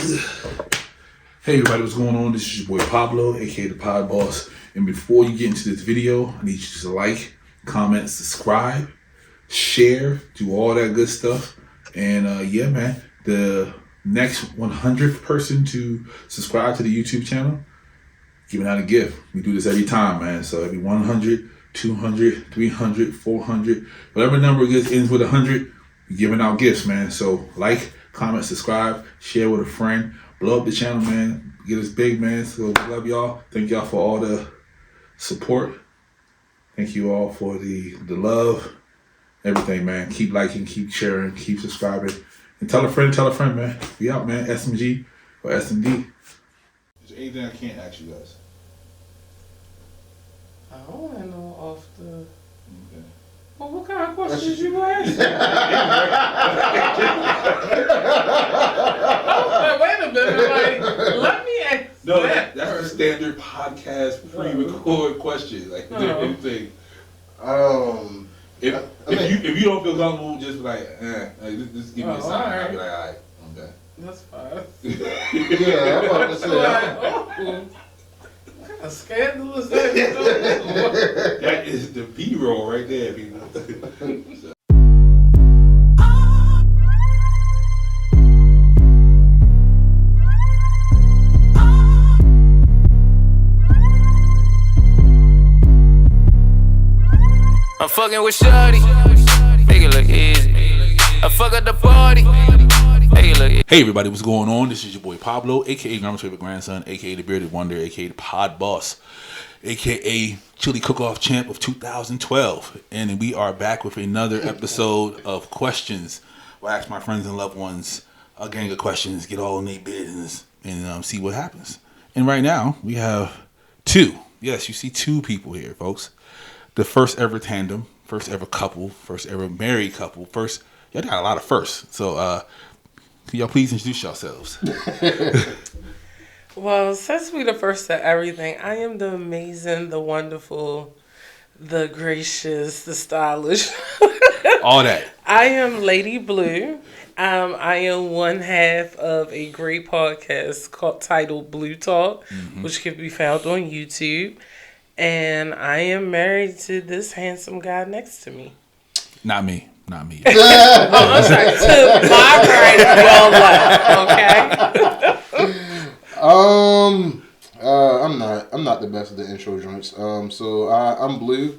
Hey everybody, what's going on? This is your boy Pablo, aka the Pod Boss. And before you get into this video, I need you to like, comment, subscribe, share, do all that good stuff. And yeah, man, the next 100th person to subscribe to the YouTube channel, giving out a gift. We do this every time, man. So every 100, 200, 300, 400, whatever number ends with 100, we're giving out gifts, man. So like, comment, subscribe, share with a friend, blow up the channel, man. Get us big, man. So we love y'all. Thank y'all for all the support. Thank you all for the love, everything, man. Keep liking, keep sharing, keep subscribing, and tell a friend, man. We out, man. SMG or SMD. Is there anything I can't ask you guys? I don't want to know off the. Okay. Well, what kind of questions you gonna ask? Wait a minute, like, let me ask. No, that's a standard podcast pre-record question. Like, anything. If you don't feel comfortable, just be like, just give me a sign. Right. I'll be like, all right, okay. That's fine. Yeah, I'm about to say. Like, what kind of scandalous that is? That is the B-roll right there, people. I'm fucking with Shorty, make it look easy. I fuck at the party, make it look easy. Hey everybody, what's going on? This is your boy Pablo, aka Grandma's favorite grandson, aka the bearded wonder, aka the pod boss, aka chili cook-off champ of 2012. And we are back with another episode of questions. Where I ask my friends and loved ones a gang of questions, get all in their business, and see what happens. And right now, we have two. Yes, you see two people here, folks. The first ever tandem, first ever couple, first ever married couple, y'all got a lot of firsts. So, can y'all please introduce yourselves? Well, since we the first to everything, I am the amazing, the wonderful, the gracious, the stylish. All that. I am Lady Blu. I am one half of a great podcast titled Blue Talk, which can be found on YouTube. And I am married to this handsome guy next to me. Not me. Oh, I'm sorry. To my right, your left. Okay. I'm not the best at the intro joints. So I'm Blue.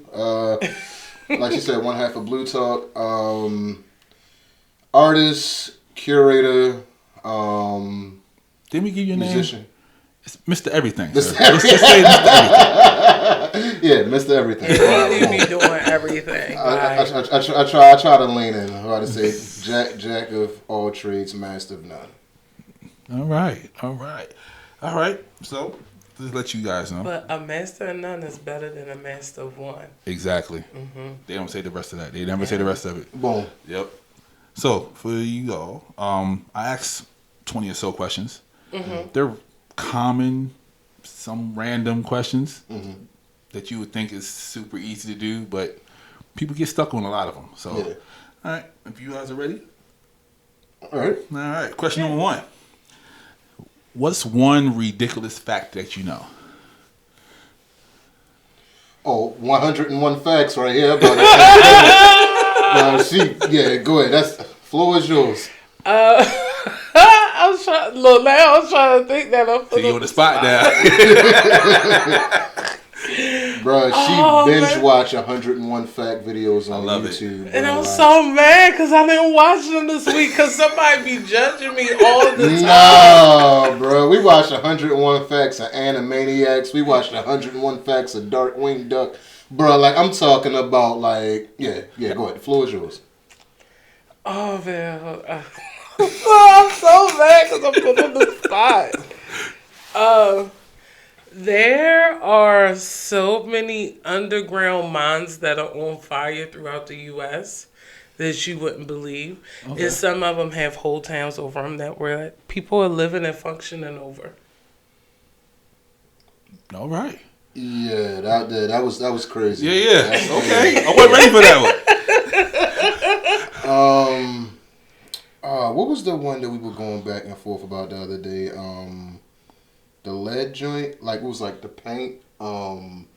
Like you said, one half of Blue Talk. Artist, curator, Didn't we give you a musician. name? It's Mr. Everything. Mr. Let's just say Mr. Everything. Yeah, Mr. Everything. You be doing everything. I try to lean in. How to say Jack of all trades, master of none. All right. So, just let you guys know. But a master of none is better than a master of one. Exactly. They don't say the rest of that. They never say the rest of it. Boom. Yep. So, for you all, I asked 20 or so questions. They're common, some random questions that you would think is super easy to do, but people get stuck on a lot of them. So, Yeah. All right, if you guys are ready. All right. All right, question number one. What's one ridiculous fact that you know? Oh, 101 facts right here. But yeah, go ahead. That's floor is yours. I was trying to think that up. So you on the spot now. Bruh, she binge watch 101 fact videos on YouTube. And I'm so mad because I didn't watch them this week because somebody be judging me all the time. No, bro. We watched 101 facts of Animaniacs. We watched 101 facts of Darkwing Duck. Bro, like, I'm talking about, like, yeah, go ahead. The floor is yours. Oh, man. I'm so mad because I'm put on the spot. There are so many underground mines that are on fire throughout the U.S. that you wouldn't believe. Okay. And some of them have whole towns over them that where people are living and functioning over. All right. Yeah, that was crazy. Yeah. Okay. I wasn't ready for that one. What was the one that we were going back and forth about the other day? The lead joint, like it was like the paint. Damn,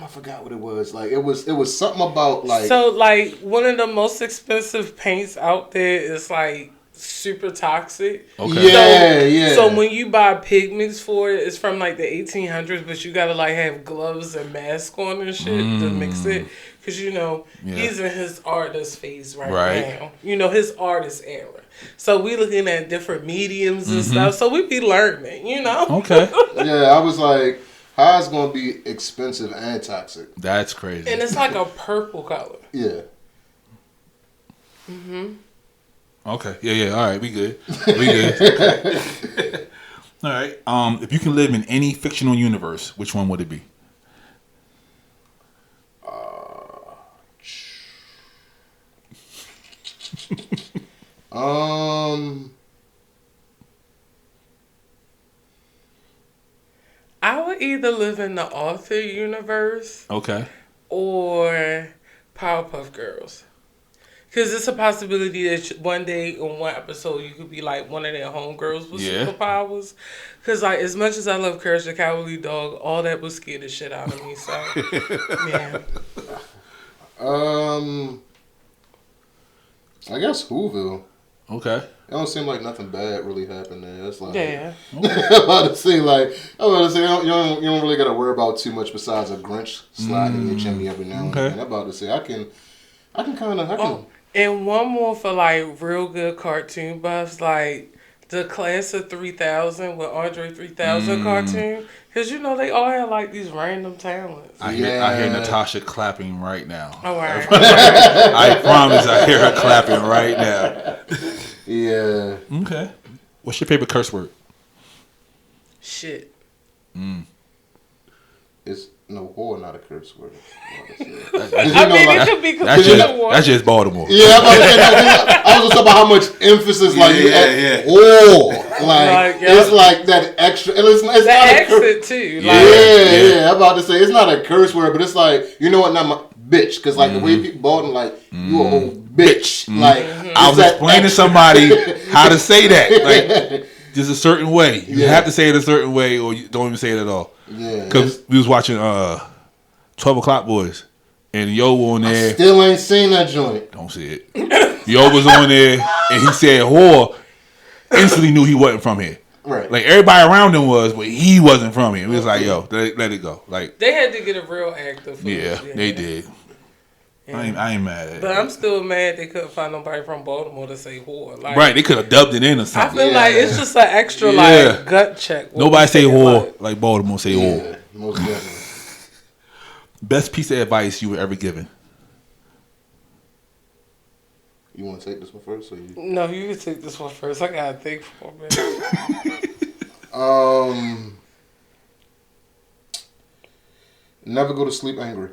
I forgot what it was. Like it was something about like. So like one of the most expensive paints out there is like super toxic. Okay. Yeah. So when you buy pigments for it, it's from like the 1800s, but you gotta like have gloves and mask on and shit to mix it, because he's in his artist phase right now. His artist era. So we looking at different mediums and stuff. So we be learning. Okay. Yeah, I was like, how is it gonna be expensive and toxic? That's crazy. And it's like a purple color. Yeah. Okay. Yeah. All right. We good. Okay. All right. If you can live in any fictional universe, which one would it be? I would either live in the author universe. Okay. Or Powerpuff Girls. Because it's a possibility that one day on one episode you could be like one of their homegirls with superpowers. Because like as much as I love Courage the Cowardly Dog, all that would scare the shit out of me. So yeah. I guess Whoville. Okay. It don't seem like nothing bad really happened there. It's like Yeah. I'm about to say you don't really got to worry about too much besides a Grinch sliding in your chimney every now and then. I'm about to say I can kind of. And one more for like real good cartoon buffs, like the Class of 3000 with Andre 3000 cartoon, because they all have like these random talents. I hear Natasha clapping right now. All right. I promise I hear her clapping right now. Yeah. Okay. What's your favorite curse word? Shit. It's no whore, not a curse word. It could be that's just Baltimore. Yeah, I was just talking about how much emphasis it's like that extra. It's the not accent too. I'm about to say it's not a curse word, but it's like not my bitch, because like the way people Baltimore like you a old bitch. Like I was explaining to somebody how to say that. Like there's a certain way. You have to say it a certain way, or you don't even say it at all. Yeah, because we was watching 12 O'Clock Boys, and Yo on there. I still ain't seen that joint. Don't see it. Yo was on there, and he said whore. Instantly knew he wasn't from here. Right. Like everybody around him was, but he wasn't from here. It was like, yo, let it go. Like they had to get a real actor for this. Yeah, they did. Yeah. I ain't mad at it. But I'm still mad they couldn't find nobody from Baltimore to say whore. Like, right, they could have dubbed it in or something. I feel like it's just an extra like gut check. Nobody say whore like Baltimore say whore. Most definitely. Best piece of advice you were ever given? You want to take this one first? Or you? No, you can take this one first. I gotta think for a minute. Never go to sleep angry.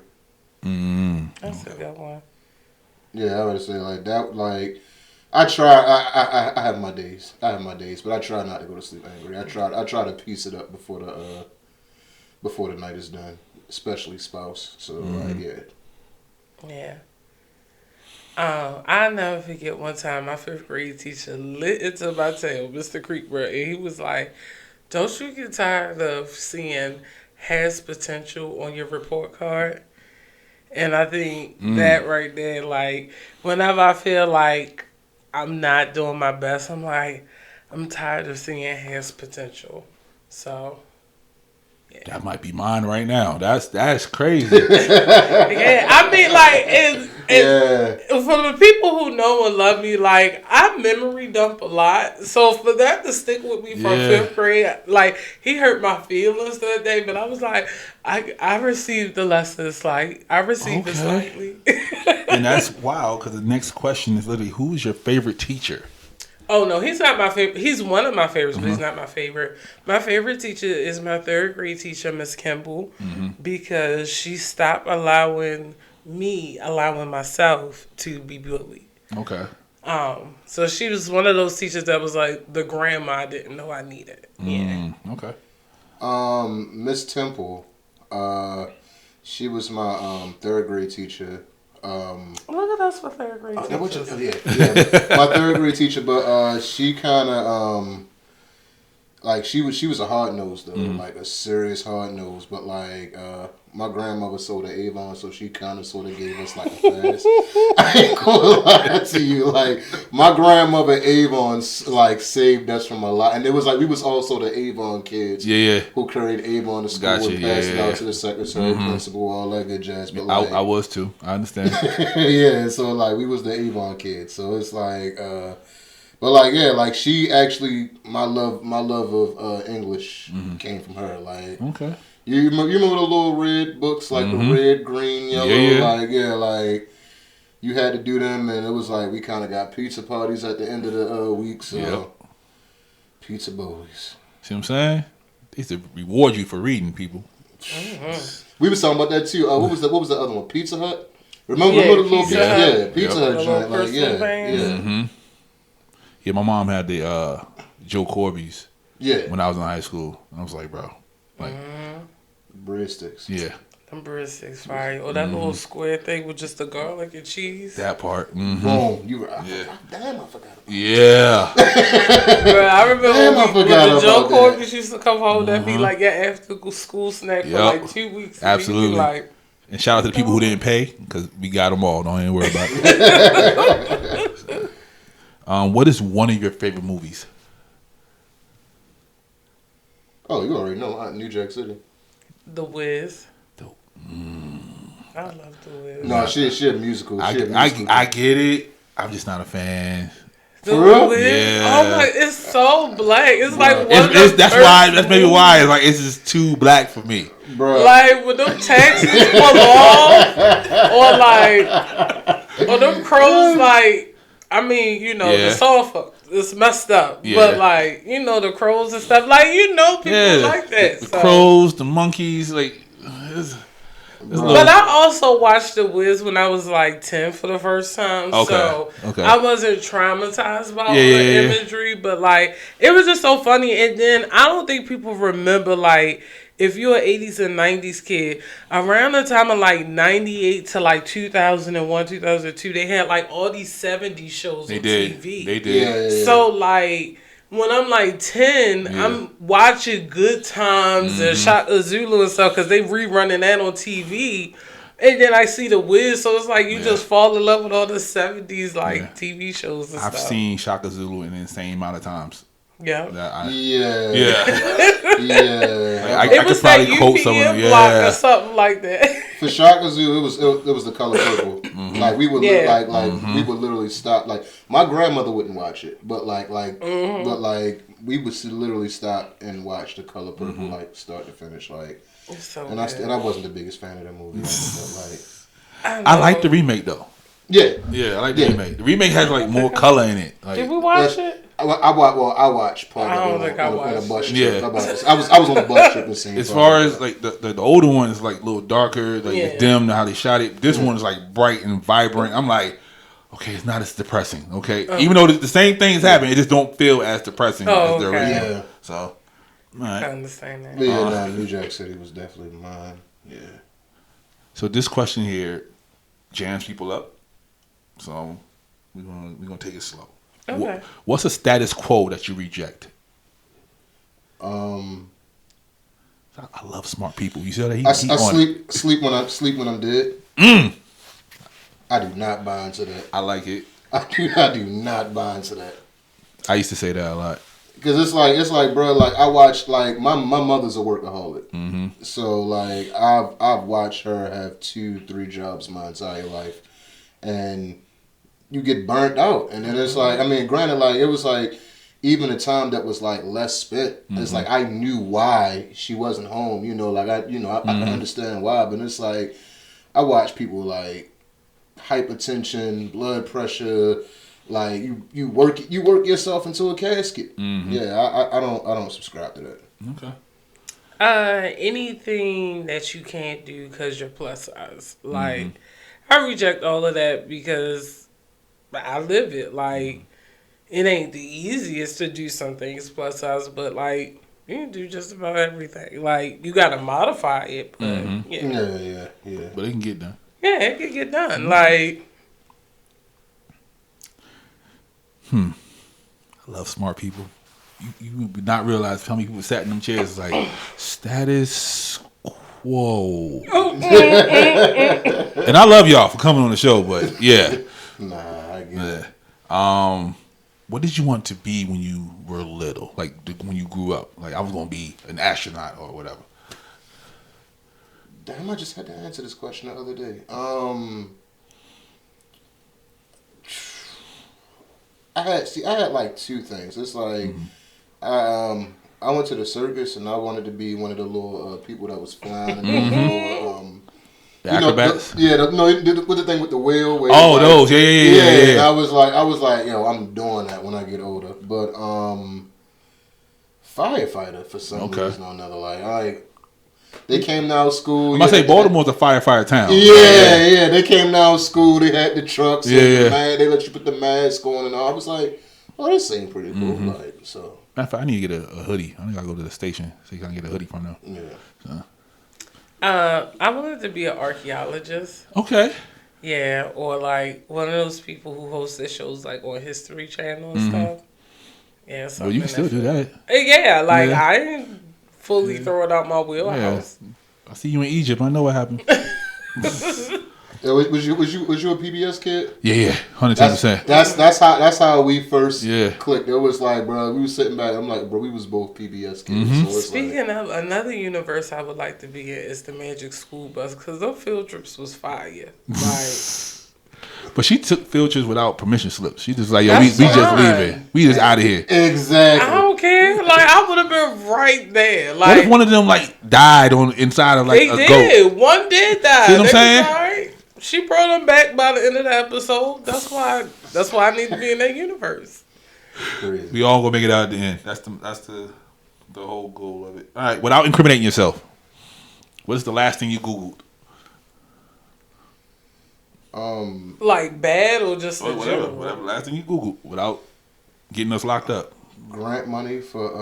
That's a good one. Yeah, I would say like that. Like I try. I have my days. But I try not to go to sleep angry. I try to piece it up before the night is done, especially spouse. So like yeah. I'll never forget one time my 5th grade teacher lit into my tail, Mr. Creekbrook, and he was like, "Don't you get tired of seeing has potential on your report card?" And I think that right there, like, whenever I feel like I'm not doing my best, I'm like, I'm tired of seeing has potential. So, yeah. That might be mine right now. That's crazy. Yeah, I mean, like, for the people who know and love me, like, I memory dump a lot. So for that to stick with me from 5th grade, like, he hurt my feelings that day. But I was like, I received the lessons. Like, I received it slightly. And that's wild, because the next question is literally, who is your favorite teacher? Oh, no, he's not my favorite. He's one of my favorites, but he's not my favorite. My favorite teacher is my 3rd grade teacher, Miss Kimball, because she stopped allowing myself to be bullied. Okay. So she was one of those teachers that was like the grandma I didn't know I needed. Yeah. Okay. Miss Temple, she was my 3rd grade teacher. Look at us for third grade teachers. My third grade teacher, but she kind of like she was a hard nose though, like a serious hard nose. But like my grandmother sold an Avon, so she kind of sort of gave us like a pass. I ain't gonna lie to you, like my grandmother Avon like saved us from a lot, and it was like we was also the Avon kids, who carried Avon to school and passed it out to the secretary, principal, all that good jazz. But like, I was too. I understand. Yeah, so like we was the Avon kids, so it's like. But like like she actually my love of English came from her. Like you remember the little red books, like the red, green, yellow, like you had to do them, and it was like we kind of got pizza parties at the end of the week, so pizza boys. See what I'm saying? They used to reward you for reading, people. We was talking about that too. What was the other one? Pizza Hut. Remember the little Pizza Hut joint, like Yeah, my mom had the Joe Corby's. Yeah. When I was in high school, and I was like, bro, like breadsticks. Yeah. Them breadsticks, fire. Or that little square thing with just the garlic and cheese. That part. Boom. You were. Damn, I forgot. Yeah. Bro, I remember when the Joe Corby's used to come home. That'd be like your after school snack for like 2 weeks. Absolutely. Like, and shout out to the people who didn't pay, because we got them all. Don't even worry about it. What is one of your favorite movies? Oh, you already know. New Jack City. The Wiz. I love The Wiz. No, she a musical. I get it. I'm just not a fan. The Wiz? Yeah. Oh my! It's so black. It's like that's maybe why it's like it's just too black for me, bro. Like when them taxis pull off, or them crows like. I mean, the sofa is messed up, but like, the crows and stuff, like, people like that. The crows, the monkeys, like. But I also watched The Wiz when I was like 10 for the first time, so I wasn't traumatized by all the imagery, but like, it was just so funny. And then I don't think people remember, like, if you're an 80s and 90s kid, around the time of like 98 to like 2001, 2002, they had like all these 70s shows on TV. They did. Yeah. So like, when I'm like 10, I'm watching Good Times and Shaka Zulu and stuff because they rerunning that on TV. And then I see The Wiz, so it's like you just fall in love with all the 70s like TV shows and stuff. I've seen Shaka Zulu an insane amount of times. Yeah. I It was like UPN block or something like that. For Shaka Zulu, it was the color purple. Like we would we would literally stop. Like my grandmother wouldn't watch it, but we would literally stop and watch the color purple like start to finish. Like, and I wasn't the biggest fan of that movie. But I like the remake though. Yeah, I like the remake. The remake has like more color in it. Like, did we watch it? I watched part of it on a bus trip. I was on a bus trip and seen. As far as like the older one is like a little darker, like it's dim how they shot it. This one is like bright and vibrant. I'm like, okay, it's not as depressing. Okay, even though the same things happen, it just don't feel as depressing as the original. Yeah. So, all right. I understand that. Yeah, New Jack City was definitely mine. Yeah. So this question here jams people up. So we're gonna take it slow. Okay. What's a status quo that you reject? I love smart people. You see that? I sleep when I'm dead. I do not buy into that. I like it. I do not buy into that. I used to say that a lot. Because it's like, bro, like I watched, like my mother's a workaholic, so like I've watched her have 2-3 jobs my entire life, and you get burnt out. And then it's like, I mean, granted, like it was like even a time that was like less spent. It's like I knew why she wasn't home. Like I can understand why, but it's like I watch people like hypertension, blood pressure. Like you work yourself into a casket. Yeah, I don't subscribe to that. Okay. Anything that you can't do because you're plus size. Like I reject all of that because I live it. Like it ain't the easiest to do some things plus size, but like you can do just about everything. Like you gotta modify it, but yeah. But it can get done. Yeah, it could get done. Like, I love smart people. You would not realize how many people sat in them chairs. It's like status quo. And I love y'all for coming on the show, but yeah. Nah, I get it. What did you want to be when you were little? Like when you grew up? Like I was going to be an astronaut or whatever. Damn, I just had to answer this question the other day. I had like two things. It's like, I went to the circus and I wanted to be one of the little people that was flying. And The acrobats? with the thing with the wheel. Where Oh, like, those. Yeah. And I was like, yo, I'm doing that when I get older. But firefighter for some reason or another. Like they came down to school. I'm about to say Baltimore's a firefighter town. Yeah. They came down to school. They had the trucks. Yeah. They let you put the mask on and all. I was like, oh, this seemed pretty cool. Like, so. Matter of fact, I need to get a hoodie. I gotta go to the station so you can get a hoodie from them. Yeah. So. I wanted to be an archaeologist. Okay. Yeah, or like one of those people who host their shows like on History Channel and stuff. Yeah, Well, you can still do that. Yeah, like I didn't fully throw it out my wheelhouse. Yeah. I see you in Egypt. I know what happened. Yeah, was you a PBS kid? Yeah, 110%. That's how we first Yeah. clicked. It was like, bro, we was sitting back. I'm like, bro, we was both PBS kids. So it's Speaking of another universe, I would like to be in is the Magic School Bus because those field trips was fire. Like, But she took field trips without permission slips. She just like, yo, That's we just fine. leaving. We just out of here. exactly. I don't care. Like, I would have been right there. Like, What if one of them like died on inside of like they a did. goat? One did die. See what I'm They saying? was all right. She brought them back by the end of the episode. That's why I need to be in that universe. Crazy. We all gonna make it out at the end. That's the whole goal of it. All right, without incriminating yourself, what is the last thing you Googled? Like bad or just in Whatever. general? Last thing you Googled without getting us locked up. Grant money for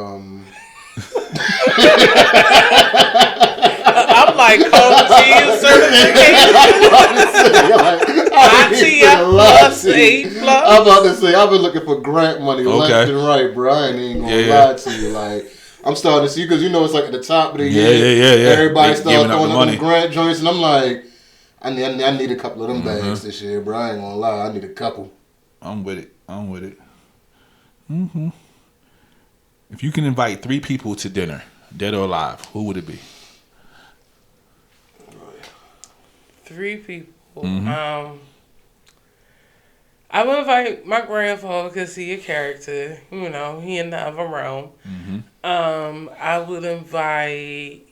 I'm like CompTIA certification. ITF plus A plus. I'm about to say I've been looking for grant money left Okay. and right, bro. I ain't gonna Yeah. lie to you. Like I'm starting to see because it's like at the top of the Yeah, year, yeah. everybody They starts giving out throwing the up money. them grant joints, and I'm like, I need a couple of them bags this year, bro. I ain't gonna lie, I need a couple. I'm with it. If you can invite 3 people to dinner, dead or alive, who would it be? 3 people. I would invite my grandfather because he a character. You know, he in the other realm. I would invite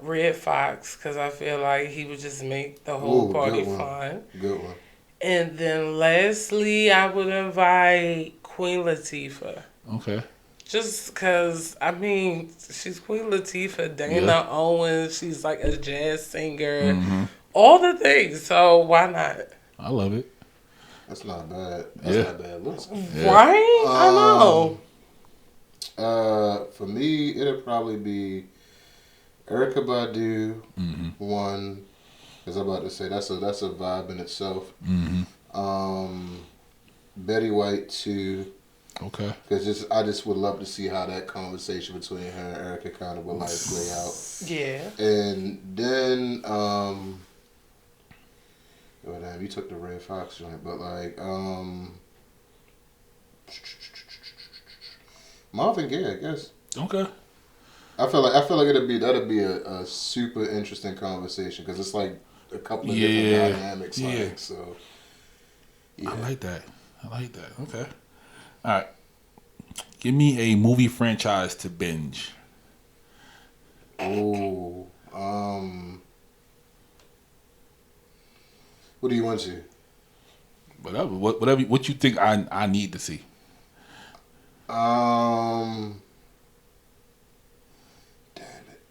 Red Fox because I feel like he would just make the whole Ooh, party good one. fun. Good one. And then lastly, I would invite Queen Latifah. Okay. Just because, I mean, she's Queen Latifah, Dana Yeah. Owens, she's like a jazz singer, all the things. So why not? I love it. That's not bad. That's Yeah. not bad. Looks. Right? I know. For me, it'll probably be Erykah Badu, one. As I'm about to say, that's a vibe in itself. Betty White, 2. Okay. Because I just would love to see how that conversation between her and Erykah kind of would like play out. Yeah. And then, oh damn, you took the Red Fox joint, but like, Marvin Gaye, I guess. Okay. I feel like that'd be a super interesting conversation because it's like a couple of different dynamics. Yeah. Like, so. Yeah. I like that. Okay. All right. Give me a movie franchise to binge. Oh. What do you want to? Whatever. What you think I need to see? Damn it.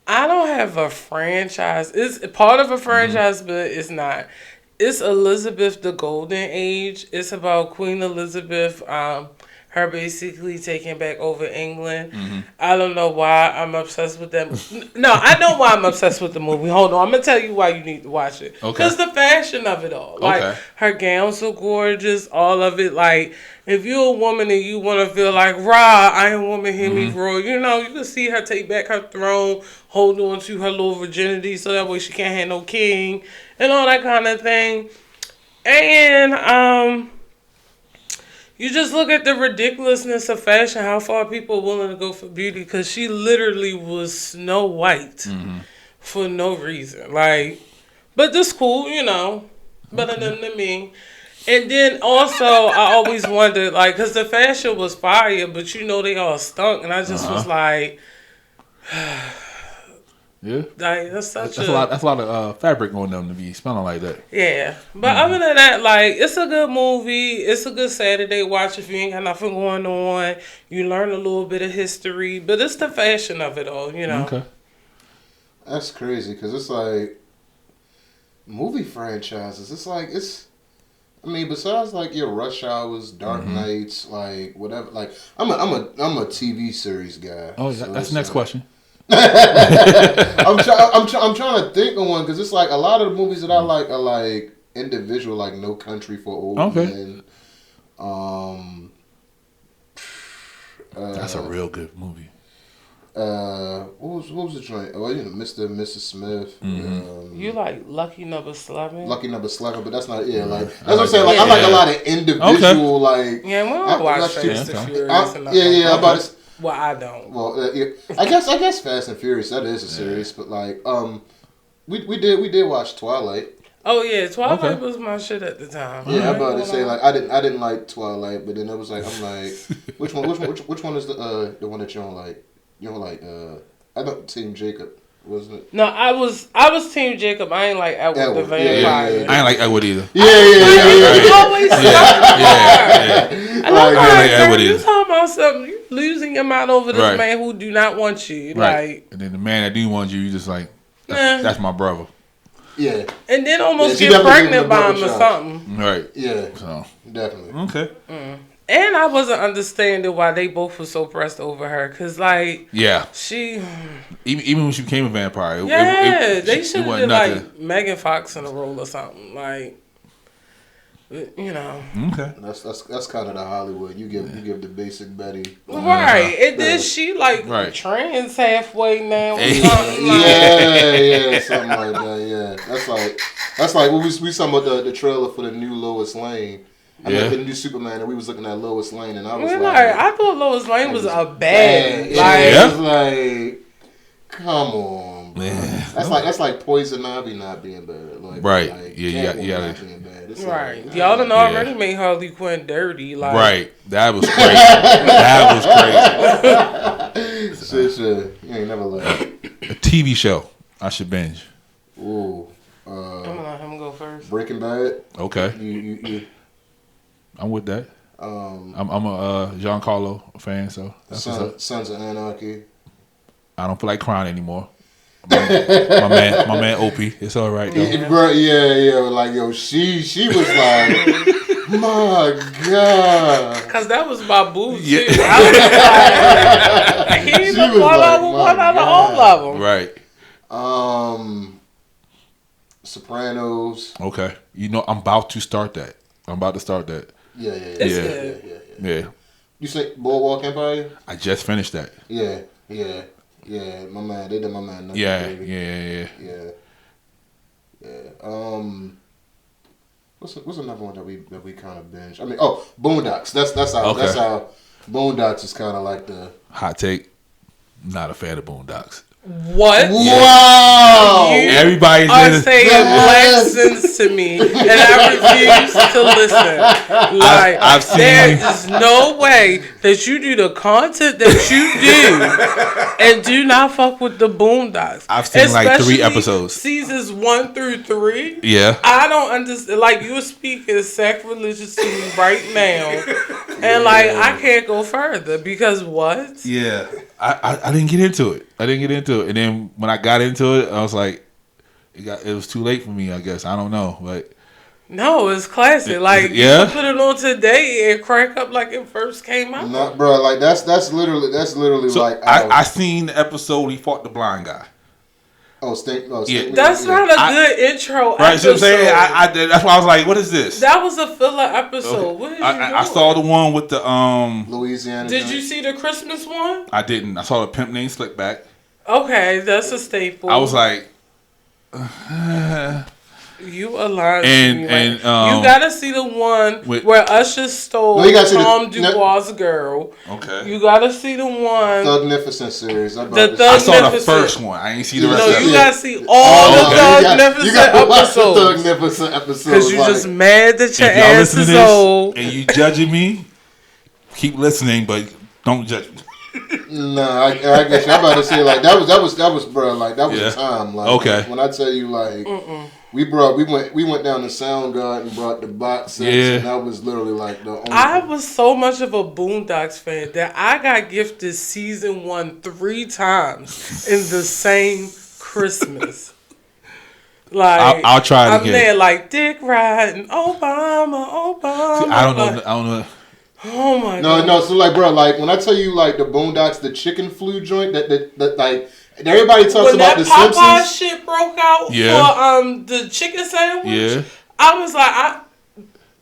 I don't have a franchise. It's part of a franchise, but it's not. It's Elizabeth the Golden Age. It's about Queen Elizabeth. her basically taking back over England. I don't know why I'm obsessed with them. No, I know why I'm obsessed with the movie. Hold on, I'm gonna tell you why you need to watch it. Okay. Because the fashion of it all, like her gowns are gorgeous, all of it. Like if you're a woman and you want to feel like rah, Iron Woman, hear me roar. You know, you can see her take back her throne, hold on to her little virginity, so that way she can't have no king and all that kind of thing. And you just look at the ridiculousness of fashion, how far people are willing to go for beauty, because she literally was Snow White for no reason. Like, but this cool, you know, better than me. And then also, I always wondered, like, because the fashion was fire, but you know they all stunk, and I just was like, yeah, like that's a lot. That's a lot of fabric on them to be smelling like that. Yeah, but other than that, like, it's a good movie. It's a good Saturday watch if you ain't got nothing going on. You learn a little bit of history, but it's the fashion of it all, you know. Okay, that's crazy because it's like movie franchises. It's like I mean, besides like your Rush Hours, Dark Knights, like whatever. Like I'm a TV series guy. Oh, so that's the next question. I'm trying to think of one because it's like a lot of the movies that I like are like individual, like No Country for Old Men. That's a real good movie. What was the joint? Oh, you know, Mr. and Mrs. Smith. You like Lucky Number 11? Lucky Number 11, but that's not like that's what I'm saying. Like I like a lot of individual like. Yeah, we don't watch Fast and Furious. Yeah, about it. Well, I don't. Well, yeah, I guess Fast and Furious, that is a series, but like we did watch Twilight. Oh yeah, Twilight was my shit at the time. Yeah, I'm about to say like I didn't like Twilight, but then I was like I'm like which one is the one that you don't like? You don't like I thought Team Jacob, wasn't it? No, I was Team Jacob. I ain't like Edward the Vampire. Yeah. I ain't like Edward either. You always And I'm like, girl, you talking about something? You losing your mind over this man who do not want you. Like, and then the man that do want you just like, that's my brother. Yeah. And then almost get pregnant by him or something. Right. Yeah. So definitely. Okay. And I wasn't understanding why they both were so pressed over her. Because, like, she... Even when she became a vampire. They should have did, like, Megan Fox in a role or something. Like, you know. Okay. That's kind of the Hollywood. You give the basic Betty. Right. And then she, like, trans halfway now. Yeah, something like that, yeah. That's like when we talking about the trailer for the new Lois Lane. I mean, the new Superman, and we was looking at Lois Lane, and I was like, I thought Lois Lane was a baddie. It was like, come on, bro. That's like Poison Ivy not being bad. Like, right. Yeah. Not being bad. It's right. Like, y'all done already made Harley Quinn dirty. Like, right. That was crazy. Shit. You ain't never like a TV show I should binge. Ooh. I'm gonna let him go first. Breaking Bad. Okay. You I'm with that. I'm a Giancarlo fan, so that's Sons of Anarchy. I don't feel like crying anymore. my man Opie, it's all right though. Yeah. Like she was like, my God. Cause that was my boo too. Yeah. I was like, he even one out of all of them. Right. Sopranos. Okay. You know, I'm about to start that. Yeah. You say Boardwalk Empire? I just finished that. Yeah. My man, they did my man. Nothing, yeah. What's another one that we kind of binge? I mean, Boondocks. That's how Boondocks is kind of like the hot take. Not a fan of Boondocks. What? Wow! Everybody's are saying black sins to me, and I refuse to listen. Like, there is no way that you do the content that you do and do not fuck with the Boondocks. I've seen like 3 episodes. Seasons 1 through 3. Yeah. I don't understand. Like, you're speaking sacrilegious to me right now, and like I can't go further because what? Yeah. I didn't get into it. And then when I got into it, I was like, it was too late for me, I guess. I don't know. But No, it's classic. Like you Yeah? can put it on today and crack up like it first came out. Not, bro. Like that's literally So like I seen the episode he fought the blind guy. Stink. Yeah. That's not a good intro Right, so episode. I'm saying that's why I was like, what is this? That was a filler episode. Okay. What is you I doing? saw the one with the Louisiana. Did joint. you see the Christmas one? I didn't. I saw the pimp named Slickback. Okay, that's a staple. I was like, you a lying And- to me. and, you gotta see the one with- where Usher stole No, you gotta see Tom the- Dubois' girl. okay. You gotta see the one. Thugnificent series. The I saw the Thugnificent. first one. I ain't see the rest No, of it. you Yeah. gotta see all the Thugnificent You got to watch the episodes. Thugnificent episodes. Because you just mad that your If y'all ass listen to is this old. and you judging me, keep listening, but don't judge me. No, I guess I'm about to say like that was bro, like that was Yeah. a time. Like Okay. when I tell you like we went down to Soundgarden and brought the box sets, Yeah. and that was literally like the only I was so much of a Boondocks fan that I got gifted season 1 3 times in the same Christmas. Like I'll try it I'm again. there like Dick riding Obama. See, I don't know. Like, I don't know. oh my god. No, so like bro, like when I tell you like the Boondocks, the chicken flu joint that like everybody talks When about that the Popeye Simpsons. shit broke out Yeah. for the chicken sandwich, Yeah. I was like,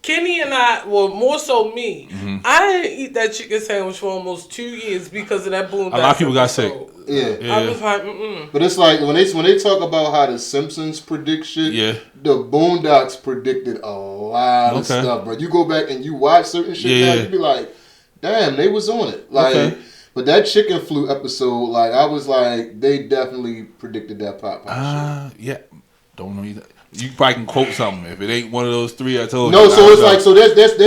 Kenny and I, well, more so me, Mm-hmm. I didn't eat that chicken sandwich for almost 2 years because of that Boondocks. A lot of people got sick. episode. Yeah. I was like, But it's like when they talk about how the Simpsons predict shit, Yeah. the Boondocks predicted a lot of Okay. stuff, bro. You go back and you watch certain shit Yeah. now, you be like, damn, they was on it. Like, Okay. but that chicken flu episode, like, I was like, they definitely predicted that pop shit. Yeah. Don't know either. You probably can quote something if it ain't one of those three I told No, you. so it's like, so there's a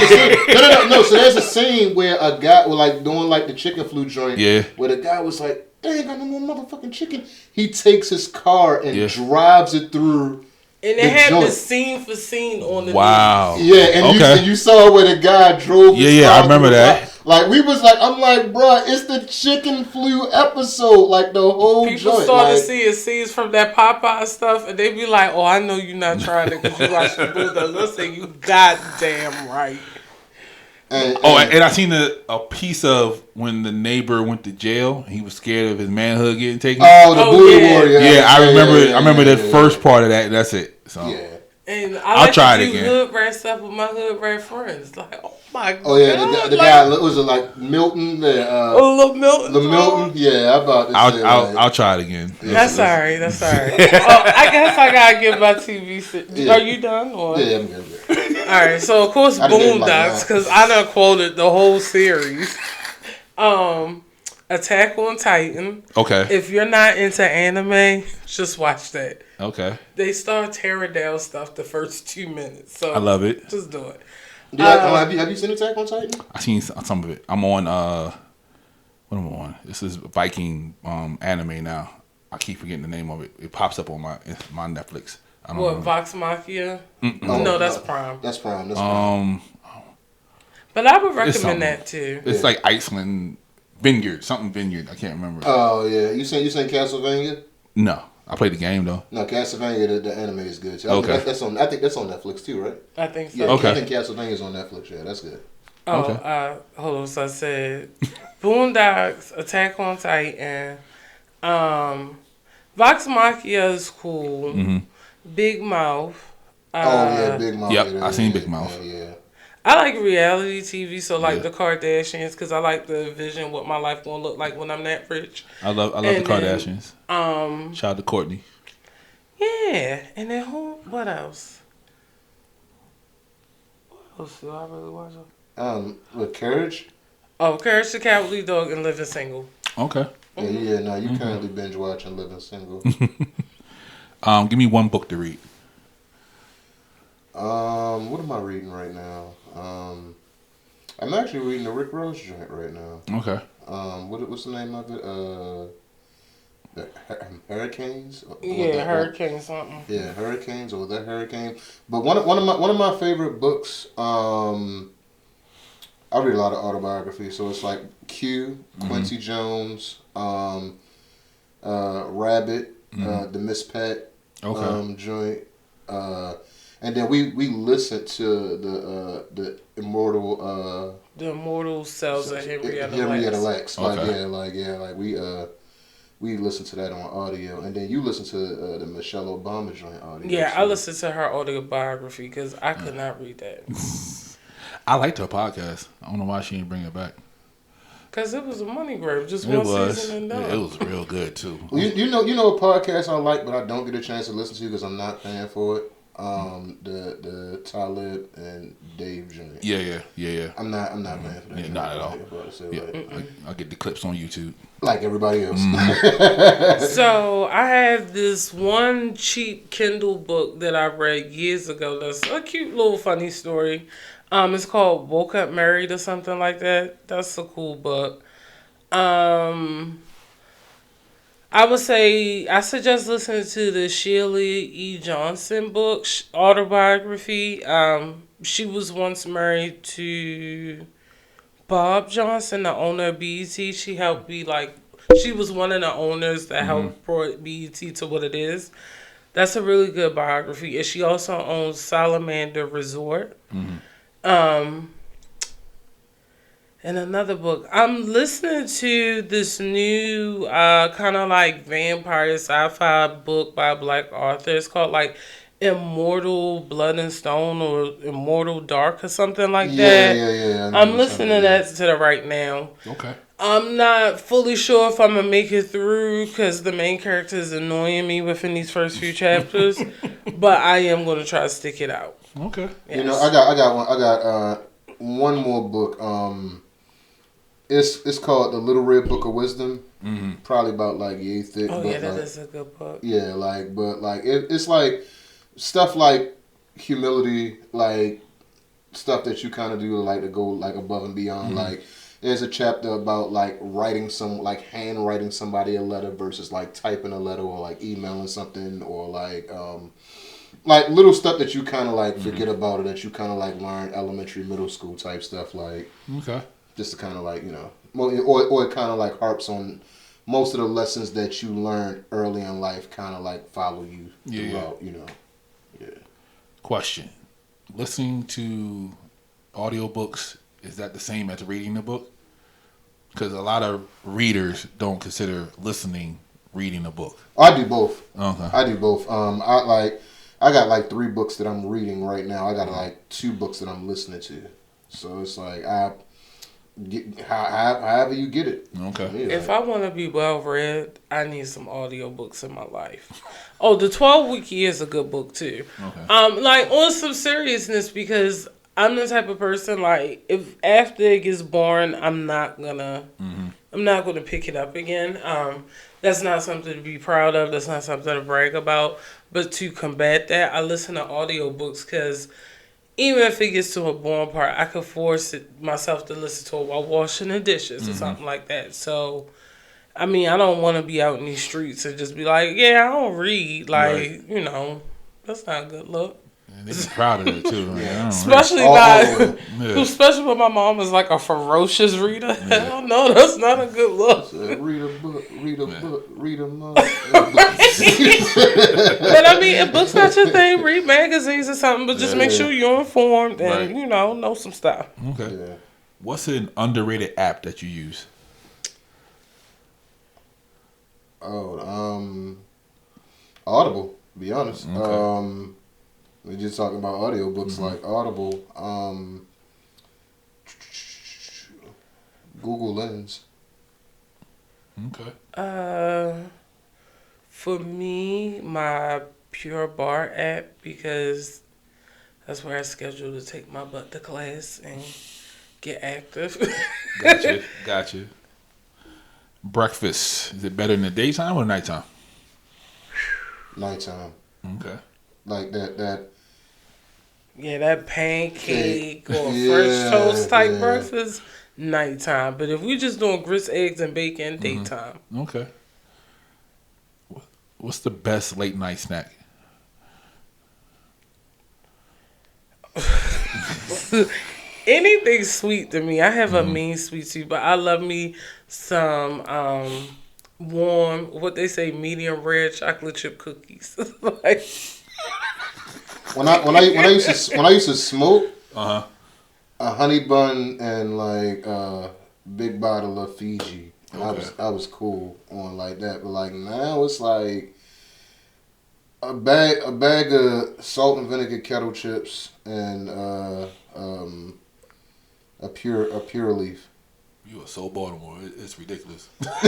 scene. No. So there's a scene where a guy was like doing like the chicken flu joint. Yeah. Where the guy was like, "They ain't got no more motherfucking chicken." He takes his car and Yeah. drives it through. and it The had joint. the scene for scene on the Wow. Yeah, and you saw where the guy drove. his Yeah, I car remember through the that. block. Like we was like, I'm like, bruh, it's the chicken flu episode. Like the whole People joint. started Like, seeing scenes from that Popeye stuff, and they be like, "Oh, I know you're not trying it because you watch the Boondocks." Listen, you goddamn right. And I seen a piece of when the neighbor went to jail. He was scared of his manhood getting taken. oh, the Oh, booty yeah. warrior. Yeah, I remember. yeah, I remember yeah, the yeah, first part of that. And that's it. So Yeah. And I I'll like try to it do again. hood rat stuff with my hood rat friends. Like, oh my god. Oh yeah, the guy was it like Milton? Lil Milton. The Milton? Yeah, I'm about to say. I'll try it again. That's alright. That's alright. I guess I gotta give my TV. Yeah. Are you done? Or? Yeah, I'm good. All right. So of course I didn't like Boondocks, that. because I done quoted the whole series. Attack on Titan. Okay. If you're not into anime, just watch that. Okay. They start tearing down stuff the first 2 minutes. So I love it. Just do it. Have you seen Attack on Titan? I seen some of it. I'm on. What am I on? This is Viking anime now. I keep forgetting the name of it. It pops up on my Netflix. I don't What, know. Vox Machina? Oh, No, that's Prime. That's Prime. That's Prime. But I would It's something. recommend that too. It's like Iceland Vineyard, something Vineyard. I can't remember. Oh yeah, you seen Castlevania? No, I played the game though. No, Castlevania. The anime is good. So Okay. I think that's on Netflix too, right? I think so. Yeah. Okay. I think Castlevania's on Netflix. Yeah, that's good. Oh, Okay. hold on. So I said Boondocks, Attack on Titan, Vox Machina is cool. Mm-hmm. Big Mouth. Oh yeah, Big Mouth. Yep, yeah, I seen yeah, Big Mouth. Yeah. I like reality TV, so like Yeah. the Kardashians, because I like the vision what my life gonna look like when I'm that rich. I love the And then, Kardashians. Shout out to Courtney. Yeah, and then what else? What else do I really watch? With Courage. Oh, Courage the Cowardly Dog and Living Single. Okay. Yeah, no, you currently binge watching Living Single. Give me one book to read. What am I reading right now? I'm actually reading the Rick Ross joint right now. Okay. What's the name of it? The Hurricanes. Yeah, Hurricane something. Yeah, Hurricanes or the Hurricane. But one of my favorite books. I read a lot of autobiography, so it's like Quincy Jones, Rabbit, the Miss Pat Okay. joint. And then we listened to the immortal The Immortal Cells of Henrietta Lacks. Okay. Like we listened to that on audio, and then you listened to the Michelle Obama joint audio. Yeah, I listened to her autobiography because I could not read that. I liked her podcast. I don't know why she didn't bring it back. Because it was a money grab, just It one was. season and done. It was real good too. You know a podcast I like, but I don't get a chance to listen to because I'm not paying for it. The Talib and Dave joint. Yeah. I'm not paying for that. Yeah, not at all. Like, I get the clips on YouTube. like everybody else. So I have this one cheap Kindle book that I read years ago. That's a cute little funny story. It's called Woke Up Married or something like that. That's a cool book. I would say I suggest listening to the Sheila E. Johnson book, autobiography. She was once married to Bob Johnson, the owner of BET. She helped she was one of the owners that helped brought BET to what it is. That's a really good biography. And she also owns Salamander Resort. And another book. I'm listening to this new kind of like vampire sci-fi book by a black author. It's called like Immortal Blood and Stone or Immortal Dark or something like that. Yeah. I'm listening to that right now. Okay. I'm not fully sure if I'm going to make it through because the main character is annoying me within these first few chapters. But I am going to try to stick it out. Okay. Yes. You know, I got one more book. It's called The Little Red Book of Wisdom. Probably about like yay thick. Oh, but yeah, that like, is a good book. Yeah, it's like stuff like humility, like stuff that you kind of do like to go like above and beyond. Like there's a chapter about like handwriting somebody a letter versus like typing a letter or like emailing something or like little stuff that you kind of like forget about or that you kind of like learn elementary, middle school type stuff like. Okay. Just to kind of like, you know, or it kind of like harps on most of the lessons that you learned early in life kind of like follow you throughout, you know. Yeah. Question. Listening to audiobooks, is that the same as reading the book? Because a lot of readers don't consider reading a book. I do both. Okay. I do both. I got like 3 books that I'm reading right now. I got like 2 books that I'm listening to. So it's like however you get it. Okay. Yeah. If I want to be well read, I need some audiobooks in my life. Oh, the 12-Week Year is a good book too. Okay. Like on some seriousness because I'm the type of person like if after it gets boring, I'm not gonna pick it up again. That's not something to be proud of. That's not something to brag about. But to combat that, I listen to audiobooks because even if it gets to a boring part, I could force myself to listen to it while washing the dishes or something like that. So, I mean, I don't want to be out in these streets and just be like, yeah, I don't read. Like, Right. you know, that's not a good look. And they be proud of it too. Like, I don't Especially especially when my mom is like a ferocious reader. Hell no, that's not a good look. Read a book, read a month. But I mean, if books not your thing, read magazines or something. But just make sure you're informed and you know some stuff. Okay. Yeah. What's an underrated app that you use? Audible. To be honest. Okay. We're just talking about audiobooks like Audible. Google Lens. Okay. For me, my Pure Bar app because that's where I schedule to take my butt to class and get active. Gotcha. Breakfast, is it better in the daytime or nighttime? Nighttime. Okay. Like that. Yeah, that pancake or Yeah, French toast type yeah. breakfast, nighttime. But if we just doing grits, eggs, and bacon, daytime. Okay. What's the best late night snack? Anything sweet to me. I have a mean sweet tooth, but I love me some warm, what they say, medium rare chocolate chip cookies. Like, when I used to smoke, Uh huh. a honey bun and like big bottle of Fiji. And Okay. I was cool on like that, but like now it's like a bag of salt and vinegar kettle chips and a pure leaf. You are so Baltimore. It's ridiculous. Because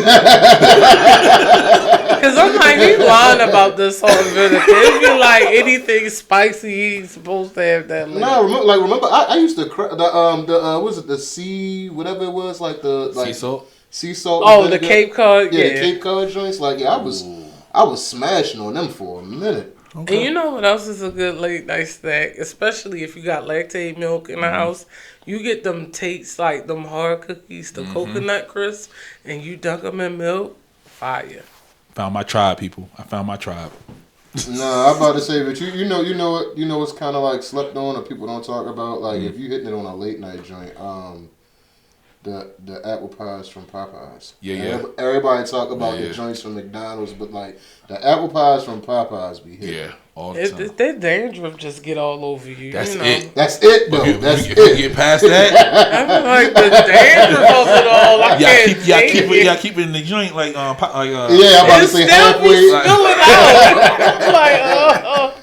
I'm like, he's lying about this salt and vinegar. It'd be like anything spicy, he's supposed to have that. No, remember I used to was it the sea whatever it was like the like Sea salt. sea salt. Oh, vinegar? the Cape Cod, Yeah, yeah. the Cape Cod joints. Like I was smashing on them for a minute. Okay. And you know what else is a good late night snack? Especially if you got lactate milk in the house. You get them Tates, like them hard cookies, the coconut crisp, and you dunk them in milk. Fire. Found my tribe, people. I found my tribe. Nah, I'm about to say, but you know what's kind of like slept on or people don't talk about. Like if you hitting it on a late night joint, the apple pies from Popeyes. Yeah. Everybody talk about Yeah. the joints from McDonald's, but like the apple pies from Popeyes be hitting. Yeah, all the time. That dandruff just get all over you. That's you know? it. That's it though. If you get past that, I'm like the dandruff of it all. I can't y'all keep it in the joint like Yeah, I'm about to It say still be halfway. spilling out.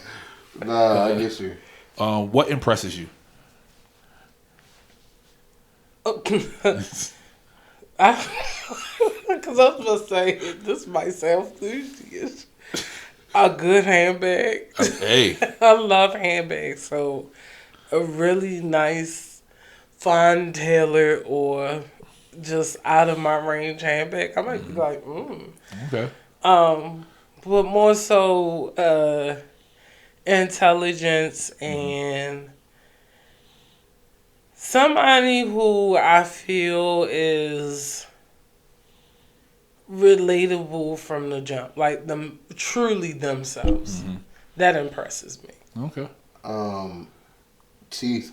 Like, Nah, I get you. What impresses you? Because I was going to say, this might sound floozy. A good handbag. Hey, I love handbags. So, a really nice, fine tailored, or just out of my range handbag, I might be like, okay. But more so, intelligence and somebody who I feel is relatable from the jump, like them truly themselves. That impresses me. Okay. Teeth.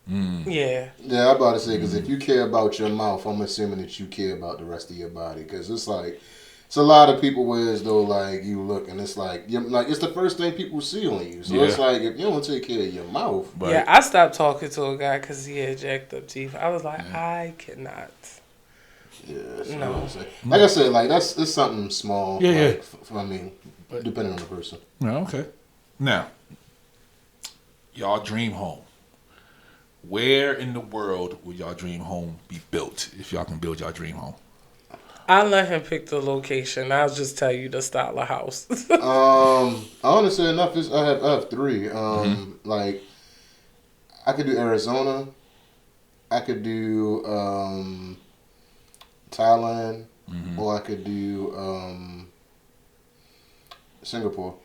Yeah. Yeah, I'm about to say because if you care about your mouth, I'm assuming that you care about the rest of your body. Because it's like it's a lot of people where as though like you look and it's like it's the first thing people see on you. So it's like if you don't take care of your mouth, Right. Yeah, I stopped talking to a guy because he had jacked up teeth. I was like, I cannot. yeah. So No. like I said, like it's something small. Yeah, yeah. like, I mean, depending on the person. No, okay. Now, y'all dream home. Where in the world would y'all dream home be built if y'all can build y'all dream home? I'll let him pick the location. I'll just tell you the style of house. Honestly enough, I have three. Like I could do Arizona. I could do Thailand, or I could do Singapore.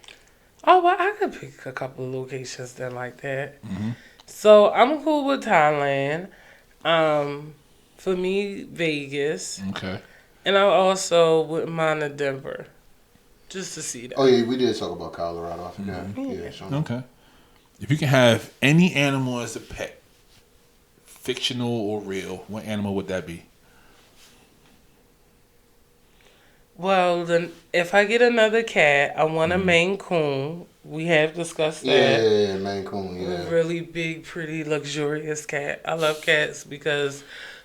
Oh, well, I could pick a couple of locations that like that. So I'm cool with Thailand. For me, Vegas. Okay. And I also wouldn't mind a Denver. Just to see that. Oh yeah, we did talk about Colorado. I forgot. Yeah, sure. Okay. If you can have any animal as a pet, fictional or real, what animal would that be? Well, then if I get another cat, I want a Maine Coon. We have discussed that. Yeah, Maine Coon. A Yeah. really big, pretty, luxurious cat. I love cats because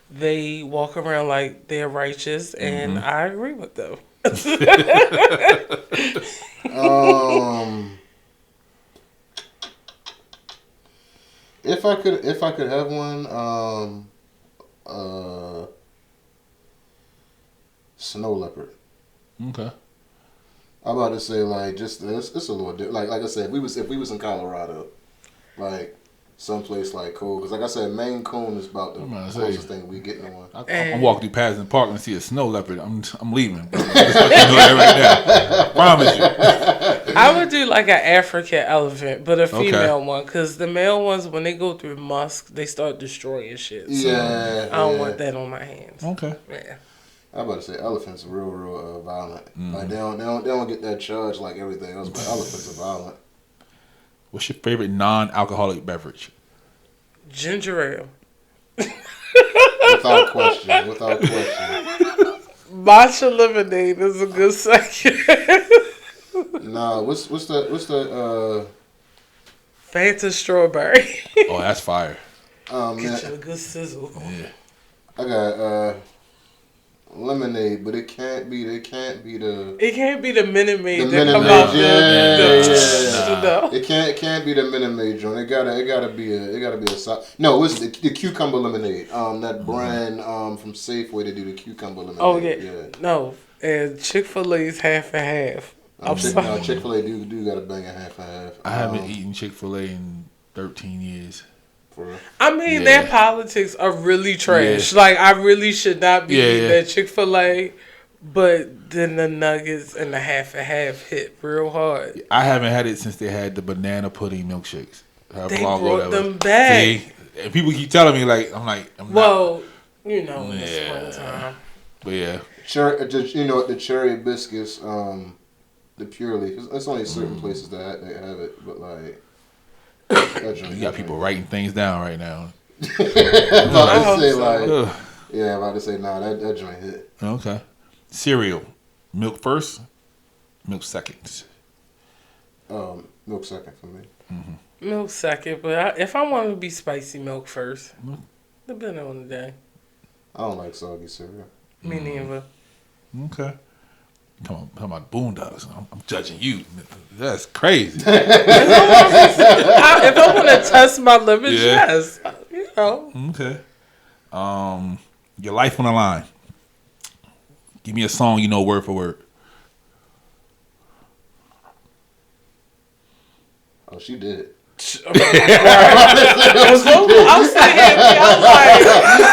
they walk around like they're righteous, and I agree with them. If I could have one, snow leopard. Okay. I'm about to say like just it's a little different. Like I said, if we was in Colorado, like someplace like cold, because like I said, Maine Coon is about the closest thing we getting on. I'm walking through Patterson Park and see a snow leopard. I'm leaving. Bro. I'm just letting you know that right now. Promise you. I would do like an African elephant, but a female one, because the male ones, when they go through musk, they start destroying shit. So Yeah, I don't want that on my hands. Okay. Yeah. I'm about to say elephants are real violent. Like they don't get that charge like everything else, but elephants are violent. What's your favorite non-alcoholic beverage? Ginger ale. Without question. Matcha lemonade is a good second. Nah, what's the Fanta strawberry. Oh, that's fire. Get Man, you a good sizzle. Yeah. I got lemonade, but it can't be the It can't be the Minute Maid the that Minute come Maid. out Yeah. the It can't be the Minute Maid joint. It gotta be a no. It's the cucumber lemonade. That brand from Safeway to do the cucumber lemonade. Oh yeah. No, and Chick-fil-A's half and half. I'm sorry. Chick-fil-A do got a bang a half and half. I haven't eaten Chick-fil-A in 13 years. For real. I mean, Yeah. their politics are really trash. Yeah. Like, I really should not be eating Yeah. that Chick-fil-A, but then the nuggets and the half and half hit real hard. I haven't had it since they had the banana pudding milkshakes. However They long ago brought that them was. back. See? And people keep telling me, like, I'm not. Well, you know, in the Yeah. springtime. But yeah. The cherry biscuits, the pure leaf. It's only certain places that they have it, but like You got people writing things down right now. I'm about to say so. like, Ugh. yeah, I'm about to say nah, that joint hit. Okay. Cereal. Milk first, milk second. Milk second for me. Milk second, but if I want to be spicy, milk first. Depending on the day. I don't like soggy cereal. Me neither. Okay. Come on, about Boondocks. I'm judging you. That's crazy. If I want to test my limits, Yeah. yes. You know. Okay. Your life on the line. Give me a song you know word for word. Oh, she did. I'm sitting here, I'm like,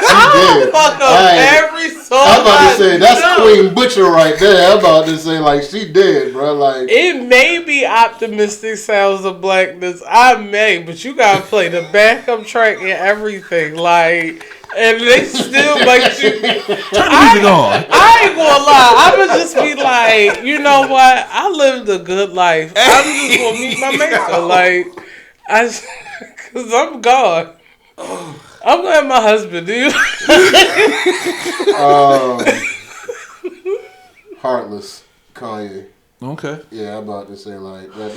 I'll fuck up every song. I'm about to say that's I know. Queen Butcher right there. I'm about to say like she did, bro. Like It may be optimistic sounds of blackness. I may, but you gotta play the backup track and everything. Like, and they still make you. Turn the music on. I ain't gonna lie. I would just be like, you know what? I lived a good life. I'm just gonna meet my maker. Like, cause I'm God. I'm gonna have my husband, dude. Heartless, Kanye. Okay. Yeah, I'm about to say like that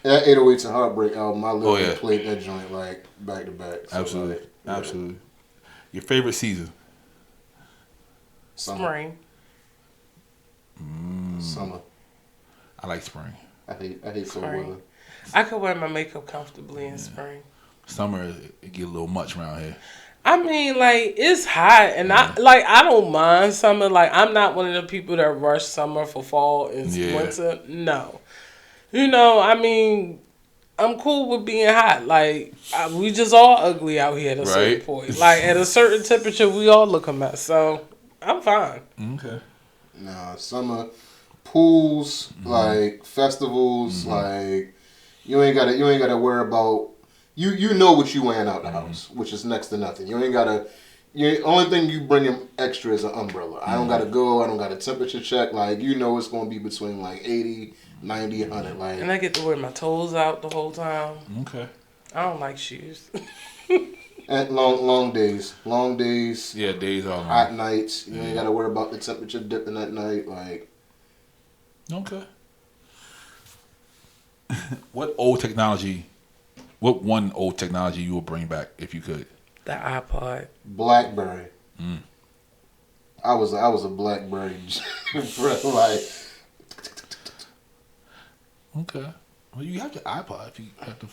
808s and Heartbreak album. I literally played that joint like back to back. So, Absolutely. like, yeah. Absolutely. Your favorite season? Spring. Summer. I like spring. I hate cold Spring. weather. I could wear my makeup comfortably in spring. Summer, it get a little much around here. I mean, like, it's hot, and I don't mind summer. Like, I'm not one of the people that rush summer for fall and winter. No. You know, I mean, I'm cool with being hot. Like, we just all ugly out here at a certain point. Like, at a certain temperature, we all look a mess. So, I'm fine. Okay. Nah, summer pools, like festivals, like you ain't gotta worry about you know what you wearing out the house, which is next to nothing. You ain't gotta. Only thing you bring in extra is an umbrella. I don't gotta go. I don't got a temperature check. Like you know, it's gonna be between like 80, 90, 100. Like, And I get to wear my toes out the whole time. Okay. I don't like shoes. and long days. Yeah, days are long. Hot nights. You ain't gotta worry about the temperature dipping at night. Like, Okay. What one old technology you would bring back if you could? The iPod. BlackBerry. I was a BlackBerry, bro. Like, Okay. Well, you have your iPod if you have to.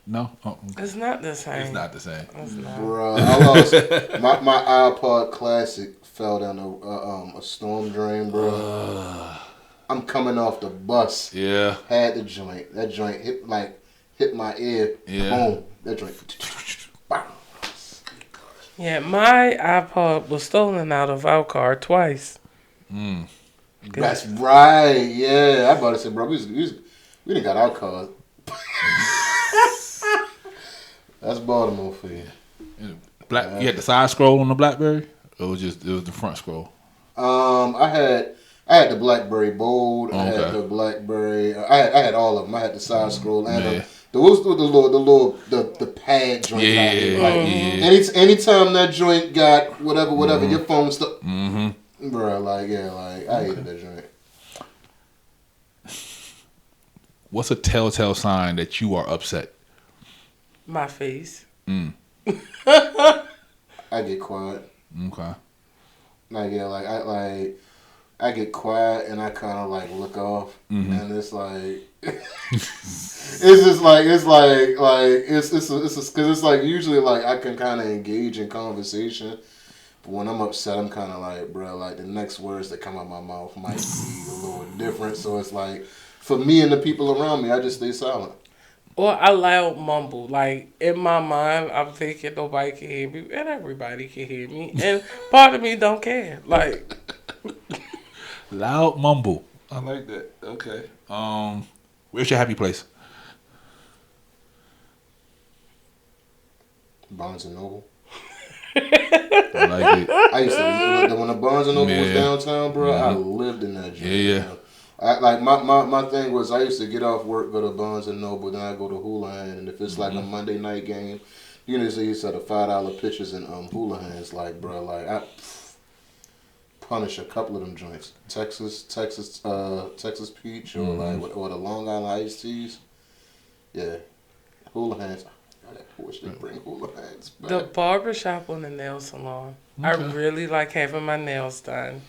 No, It's not the same. it's not the same. It's not. bro, I lost my iPod Classic. Fell down a storm drain, bro. I'm coming off the bus. Yeah. Had the joint. That joint hit my ear. Yeah. Boom. That joint. Bam. Yeah, my iPod was stolen out of our car twice. That's right. Yeah, I about to say, bro, we done got our cars. That's Baltimore for you. You had the side scroll on the BlackBerry, or it was the front scroll? I had the BlackBerry Bold. I Okay. had the BlackBerry. I had all of them. I had the side scroll and the little pad joint. Yeah. Like, anytime that joint got whatever, your phone stuck. Bro, I hated that joint. What's a telltale sign that you are upset? My face. I get quiet. Okay. Like yeah, I get quiet and I kind of like look off, and it's like it's just like it's because it's like usually like I can kind of engage in conversation, but when I'm upset, I'm kind of like, bro, like the next words that come out my mouth might be a little different. So it's like for me and the people around me, I just stay silent. Or I loud mumble. Like, in my mind, I'm thinking nobody can hear me, and everybody can hear me. And part of me don't care. Like, Loud mumble. I like that. Okay. Where's your happy place? Barnes and Noble. I like it. I used to when the Barnes and Noble was Yeah. downtown, bro. I lived in that joint. Yeah. My thing was I used to get off work, go to Barnes and Noble, then I go to Houlihan, and if it's like a Monday night game, you know, they used to have the $5 pitchers in Houlihan's, like, bro, like I punish a couple of them joints, Texas Peach or or the Long Island iced teas, yeah, Houlihan's. I wish they bring Houlihan's back. the barbershop on the nail salon. I really like having my nails done.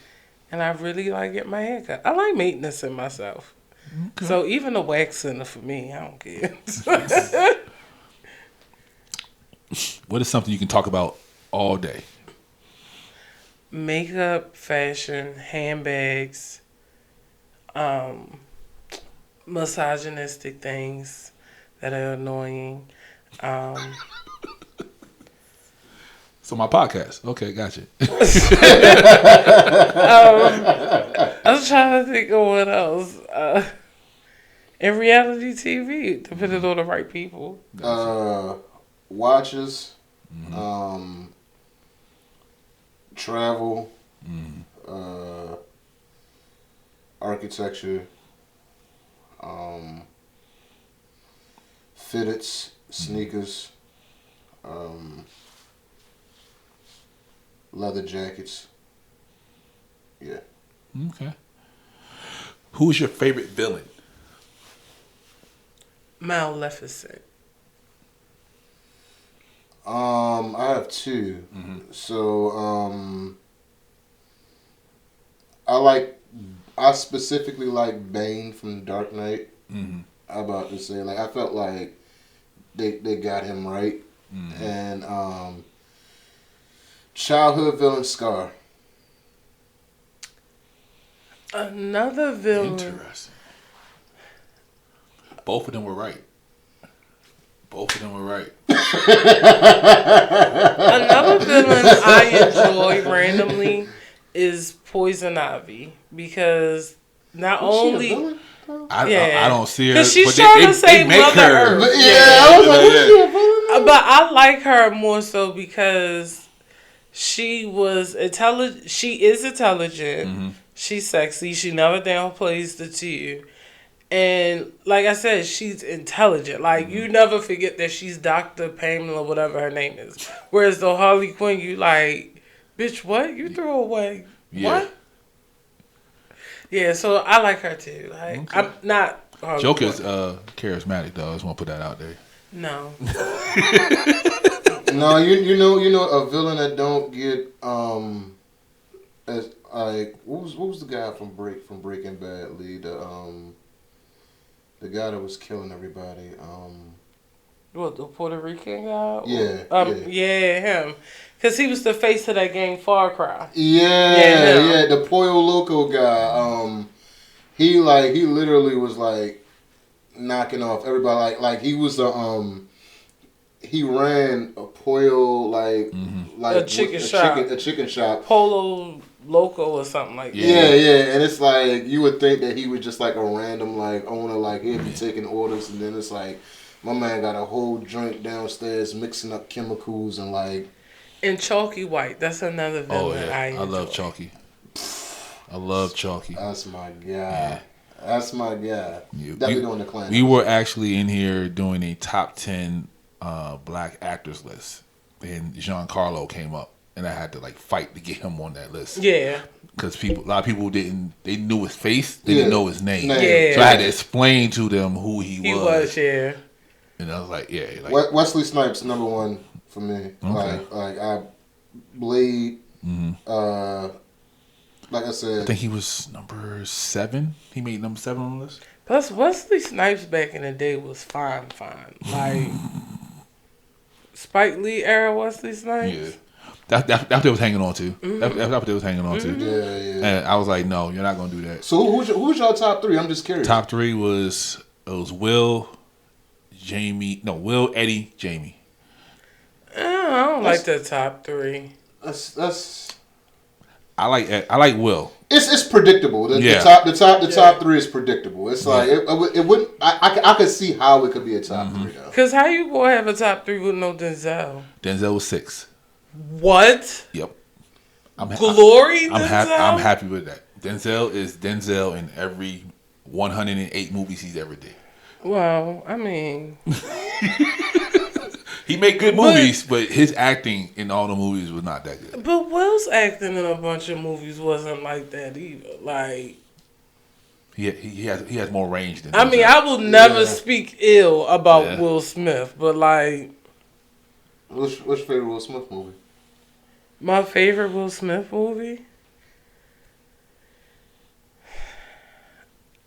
And I really like getting my hair cut. I like maintenance in myself. Okay. So even the wax center for me, I don't care. What is something you can talk about all day? Makeup, fashion, handbags, misogynistic things that are annoying. So my podcast. Okay, gotcha. I was trying to think of what else. In reality TV, depending on the right people. Watches, travel, architecture, fitteds, sneakers, leather jackets. Yeah. Okay. Who's your favorite villain? M.I.L.E. I have two. So, I specifically like Bane from Dark Knight. I'm about to say, like, I felt like they got him right. And childhood villain Scar. Another villain. Interesting. Both of them were right. Another villain I enjoy randomly is Poison Ivy because not only I don't see her. because she's but trying to say they make Mother her. Earth. I was like, what's she a villain? But I like her more so because she was intelligent. She is intelligent. She's sexy. She never downplays the two. And like I said, she's intelligent. Like, you never forget that she's Dr. Pamela, whatever her name is. Whereas the Harley Quinn, you like, bitch, what? You threw away. Yeah. What? Yeah, so I like her too. Like, Okay. I'm not Harley Joker's Quinn. charismatic though. I just want to put that out there. No. No, you know a villain that don't get as like what was the guy from Breaking Bad, Lee, the guy that was killing everybody. What, the Puerto Rican guy? Yeah. Yeah, him. Because he was the face of that game Far Cry. Yeah, the Pollo Loco guy. He literally was like knocking off everybody. Like he was he ran a pollo like A chicken shop. A chicken shop. Polo Loco or something like that. Yeah, and it's like you would think that he was just like a random like owner, like he'd be taking orders, and then it's like my man got a whole joint downstairs mixing up chemicals and like. And Chalky White, that's another villain I enjoy. I love Chalky. I love Chalky. That's my guy. Yeah. That's my guy. Definitely on the clan. We were actually in here doing a top 10 black actors list, and Giancarlo came up, and I had to like fight to get him on that list. Yeah. Because a lot of people they knew his face, they didn't know his name. Yeah. So I had to explain to them who he was. He was, yeah. And I was like, yeah. Like, Wesley Snipes, number one for me. Okay. Like I Blade. Mm-hmm. Like I said, I think he was number 7. He made number 7 on the list. Plus, Wesley Snipes back in the day was fine. Like, Spike Lee era Wesley Snipes. Yeah. That's what they was hanging on to. Mm-hmm. That's what they was hanging on to. yeah. And I was like, no, you're not going to do that. So who's your top 3? I'm just curious. Top 3 was Will, Eddie, Jamie. I don't like the top 3. That's. I like Will. It's predictable. The top 3 is predictable. It's like it wouldn't. I could see how it could be a top 3 though. Cause how you gonna have a top 3 with no Denzel? Denzel was 6. What? Yep. Glory. I'm happy with that. Denzel is Denzel in every 108 movies he's ever did. Well, I mean, he made good movies, but his acting in all the movies was not that good. but Will's acting in a bunch of movies wasn't like that either. Like, he has more range than. I mean, Denzel. I will never speak ill about Will Smith, but like, What's your favorite Will Smith movie? my favorite Will Smith movie.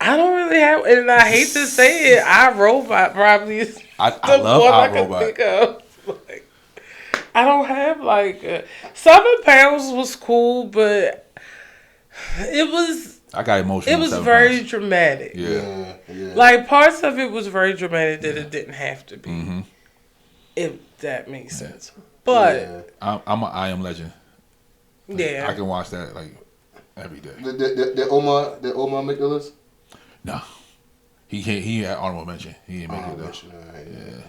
I don't really have, and I hate to say it, I Robot probably is I the love one I I, can Robot. think of. Like, I don't have like 7 Pounds was cool, but it was I got emotional. it was very dramatic. Yeah. Like parts of it was very dramatic that it didn't have to be. Mm-hmm. If that makes sense, but I'm an I Am Legend. yeah, I can watch that like every day. The Omar make the list? No, he had honorable mention. He didn't make it though.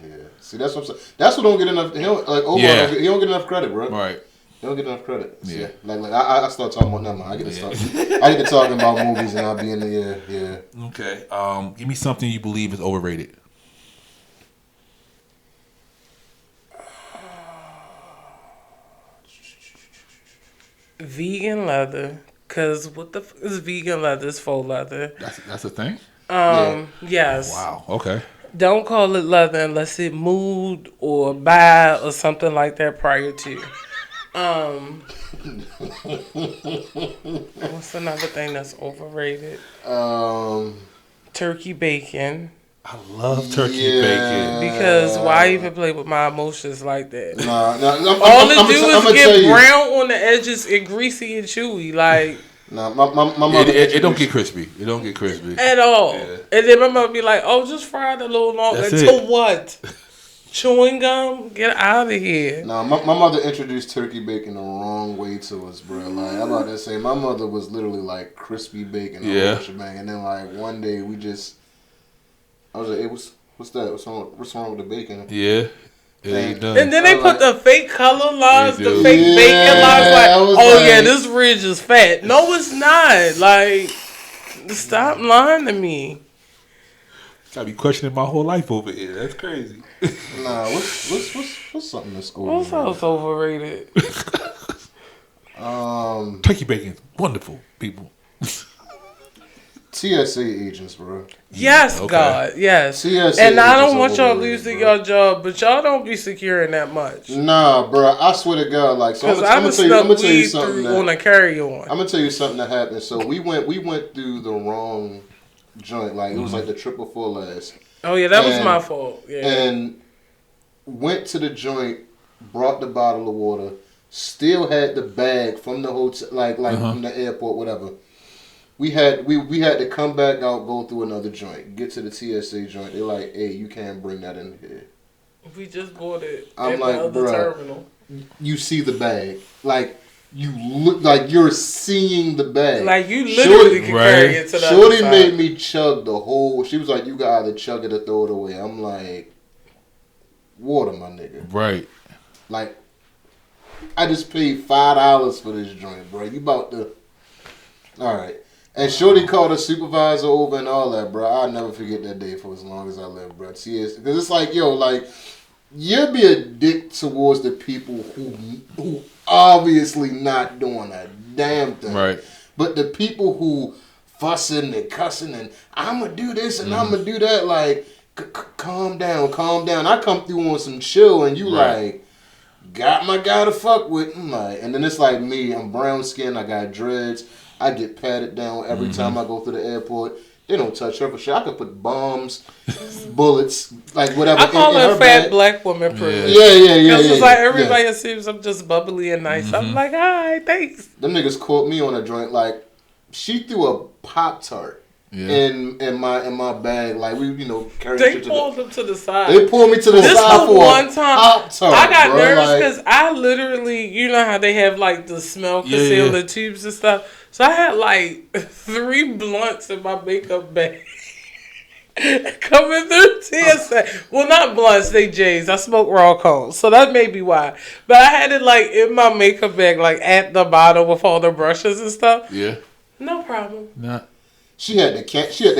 Yeah. See, that's what I'm saying. That's what don't get enough. He don't, like Omar, he don't get enough credit, bro. Right. He don't get enough credit. Yeah. See, like I start talking about nothing. I get to talking about movies and I'll be in the yeah. Okay. Give me something you believe is overrated. vegan leather. Cause what the is vegan leather? It's faux leather. That's a thing. Yes. Wow. Okay. Don't call it leather unless it moved or by or something like that prior to. What's another thing that's overrated? Turkey bacon. I love turkey bacon. Because why even play with my emotions like that? Nah, all it do is get brown on the edges and greasy and chewy. Like, nah, my mother. It don't get crispy. It don't get crispy at all. Yeah. And then my mother be like, "Oh, just fry it a little longer." That's to it. what? Chewing gum? Get out of here. Nah, my mother introduced turkey bacon the wrong way to us, bro. Like I'm about to say, my mother was literally like crispy bacon. And then like one day I was like, hey, what's that? What's wrong with the bacon? Yeah. It ain't done. And then they put the fake color lines, They the do. fake bacon lines. Like, like, yeah, this ridge is fat. No, it's not. Like, stop lying to me. Gotta be questioning my whole life over here. That's crazy. Nah, what's something that's cool? What's else overrated? Turkey bacon, wonderful people. TSA agents, bro. Yes, Okay. God, yes. TSA And I don't agents want y'all overrated, losing bro. your job, but y'all don't be securing that much. Nah, bro. I swear to God, like, so Because I'm I'm gonna gonna tell you weed something. through on a carry-on. I'm gonna tell you something that happened. So we went through the wrong joint. Like it was like the 444 last. Oh yeah, that was my fault. Yeah. And went to the joint, brought the bottle of water, still had the bag from the hotel, like from the airport, whatever. We had to come back out, go through another joint, get to the TSA joint. They're like, "Hey, you can't bring that in here." We just bought it I'm at like, the other bruh. terminal. You see the bag, like you look like you're seeing the bag. Like you literally can carry it to the Shorty other side. made me chug the whole. She was like, "You got either chug it or throw it away." I'm like, "Water, my nigga." Right. Like, I just paid $5 for this joint, bro. You about to? All right. And Shorty called a supervisor over and all that, bro. I'll never forget that day for as long as I live, bro. Because it's like, yo, like, you'll be a dick towards the people who obviously not doing a damn thing. Right. But the people who fussing and cussing and I'm going to do this and I'm going to do that, like, calm down, calm down. I come through on some chill, and you like, got my guy to fuck with. I'm like, and then it's like me. I'm brown skin. I got dreads. I get patted down every time I go through the airport. They don't touch her for shit. I could put bombs, bullets, like whatever. I call in her her fat bag. black woman privilege. Yeah. Because it's like everybody assumes I'm just bubbly and nice. I'm like, alright, thanks. Them niggas caught me on a joint. Like, she threw a Pop-Tart in my bag. Like, we, carried They shit to pulled them to the side. They pulled me to the This side was for one a time. Pop-Tart, I got bro. nervous Like, because I literally, you know how they have like the smell concealer tubes and stuff. So I had like 3 blunts in my makeup bag. Coming through TSA. Well, not blunts, they J's. I smoke raw cones, so that may be why. But I had it like in my makeup bag, like at the bottom with all the brushes and stuff. Yeah. No problem. Nah. she had the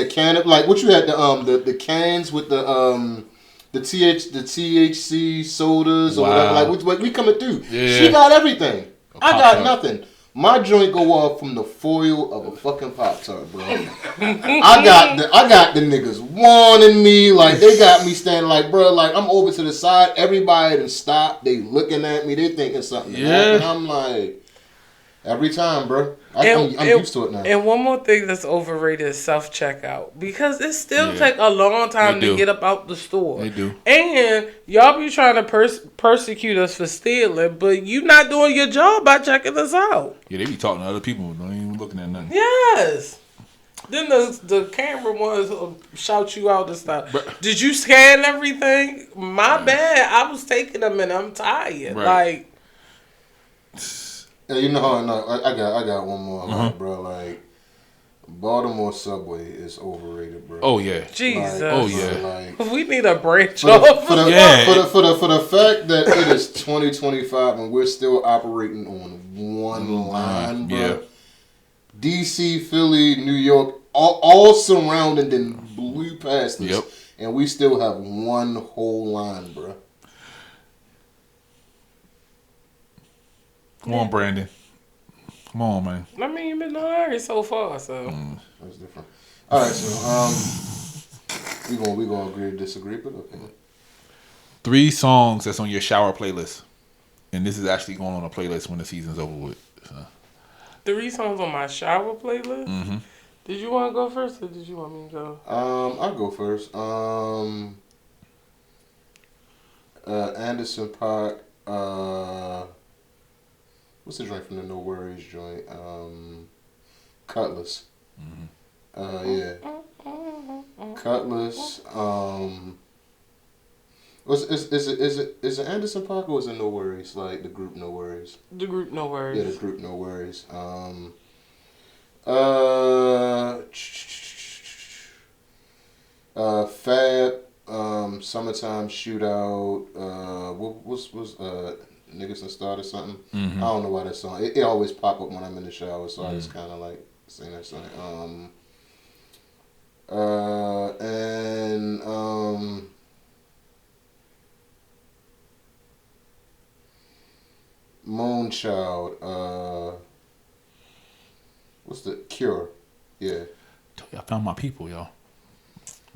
can of, like, what you had, the cans with the THC sodas or whatever. Like, we coming through. Yeah. She got everything. I got Pop-Tart. nothing. My joint go off from the foil of a fucking Pop-Tart, bro. I got the niggas warning me, like, they got me standing like, bro, like, I'm over to the side. Everybody done stopped. They looking at me. They thinking something. And I'm like, every time, bro. I'm used to it now. And one more thing that's overrated is self-checkout. Because it still take a long time to get up out the store. They do. And y'all be trying to persecute us for stealing, but you not doing your job by checking us out. Yeah, they be talking to other people. Don't even looking at nothing. Yes. Then the camera ones shout you out and stuff. Did you scan everything? My bad. I was taking them and I'm tired. Right. Like, Yeah, you know how I got one more, like, bro. Like, Baltimore subway is overrated, bro. Oh yeah. Jesus. Like, We need a branch for off. the fact that it is 2025 and we're still operating on one line, bro. Yeah. DC, Philly, New York, all surrounded and blew past us, Yep. and we still have one whole line, bro. Come on, Brandon. Come on, man. I mean, you've been hurry so far, so. That's different. All right, so we gonna agree or disagree, but okay. 3 songs that's on your shower playlist, and this is actually going on a playlist when the season's over with. So. 3 songs on my shower playlist. Mm-hmm. Did you want to go first, or did you want me to go? I'll go first. Anderson .Paak. What's the drink from the No Worries joint? Cutlass. Yeah. Cutlass. Is it Anderson .Paak or is it No Worries? Like the group No Worries. The group No Worries. Yeah, the group No Worries. Fab. Summertime Shootout. What was Niggas and Start or something? I don't know why that song. It always pop up when I'm in the shower, so I just kind of like sing that song. Moonchild. What's the Cure? Yeah. I found my people, y'all.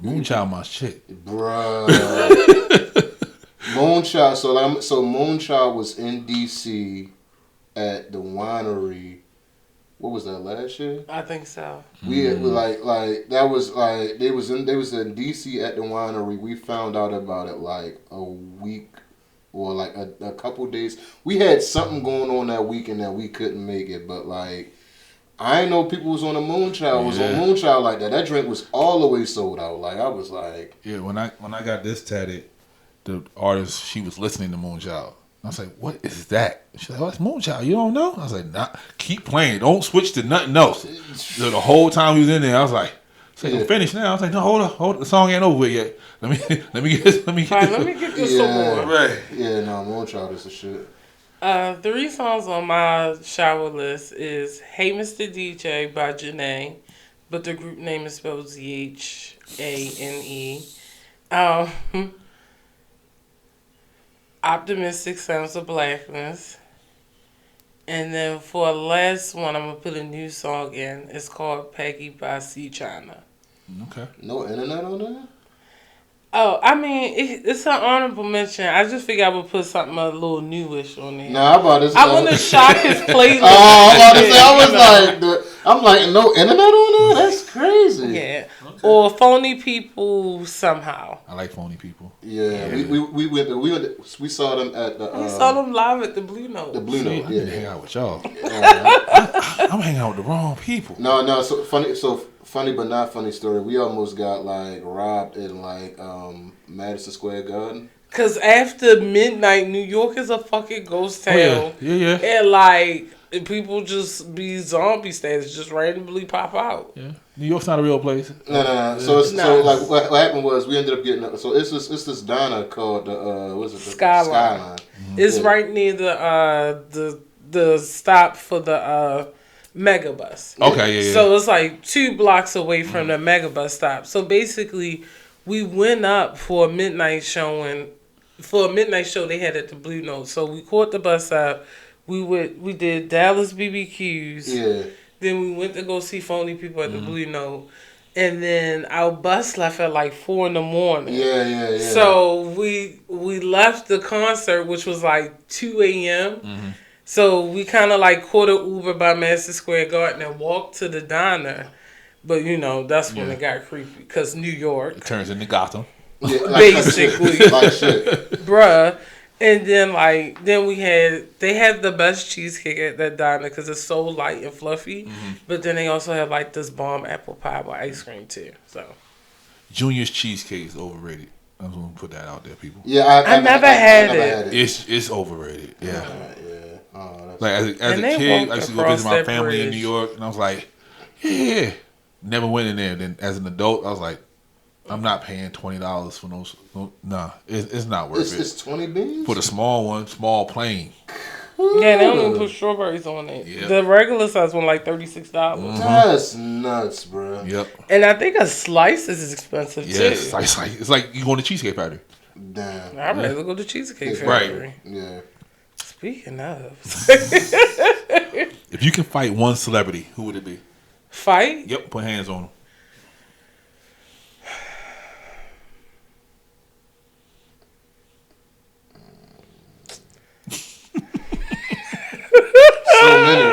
Moonchild, my shit, Bruh. Moonchild. So Moonchild was in DC at the winery. What was that, last year? I think so. We like that was like they was in DC at the winery. We found out about it like a week or like a couple days. We had something going on that weekend that we couldn't make it, but like I didn't know people was on a Moonchild. Was on Moonchild like that. That drink was all the way sold out. Like I was like, yeah. When I got this tatted, the artist, she was listening to Moonchild. I was like, what is that? She's like, oh, it's Moonchild. You don't know? I was like, nah, keep playing. Don't switch to nothing else. So the whole time he was in there, I was like, I'm finished now. I was like, no, hold on. The song ain't over with yet. Let me get this. Let me get this some more. Right. Yeah, no, Moonchild is the shit. 3 songs on my shower list is Hey Mr. DJ by Janae, but the group name is spelled ZHANE. Optimistic Sounds of Blackness. And then for the last one, I'm going to put a new song in. It's called Peggy by C. China. Okay. No internet on there? Oh, I mean, it's an honorable mention. I just figured I would put something a little newish on there. Nah, I'm about to say. I want to shock his playlist. Oh, I'm about to say. I'm like, no internet on there. That's crazy. Yeah, okay. Or Phony People somehow. I like Phony People. Yeah. We saw them at the. We saw them live at the Blue Note. The Blue Note. I need to hang out with y'all. Yeah. I'm hanging out with the wrong people. No. So funny but not funny story. We almost got like robbed in like Madison Square Garden. Cause after midnight, New York is a fucking ghost town. Oh, yeah. And like people just be zombie status, just randomly pop out. Yeah, New York's not a real place. No. So like what happened was we ended up getting so it's this diner called what's it? Skyline. Mm-hmm. It's right near the stop for the Megabus. Okay, yeah. So it's like 2 blocks away from the Megabus stop. So basically, we went up for a midnight showing. For a midnight show they had at the Blue Note. So we caught the bus up. We did Dallas BBQs. Yeah. Then we went to go see Phony People at the Blue Note. And then our bus left at like 4 in the morning. Yeah. So we left the concert, which was like 2 a.m. Mm-hmm. So we kind of like caught an Uber by Madison Square Garden and walked to the diner. But that's when it got creepy because New York. It turns into Gotham. Yeah, basically. Like shit. Bruh. And then they have the best cheesecake at that diner because it's so light and fluffy. Mm-hmm. But then they also have like this bomb apple pie with ice cream too. So Junior's cheesecake is overrated. I'm gonna put that out there, people. Yeah, I never had it. It's overrated. Yeah. Oh, like as a kid, I used to go visit my family in New York, and I was like, yeah. Never went in there. Then as an adult, I was like, I'm not paying $20 for those. Nah, it's not worth it. It's 20 beans for the small one, small plain. Yeah, they don't even put strawberries on it. Yeah. The regular size one like $36. Mm-hmm. That's nuts, bro. Yep. And I think a slice is expensive too. Yes, it's like you going to Cheesecake Factory. Damn. I'd rather go to Cheesecake Factory. Right. Yeah. Speaking of, if you can fight one celebrity, who would it be? Fight? Yep. Put hands on him. So many.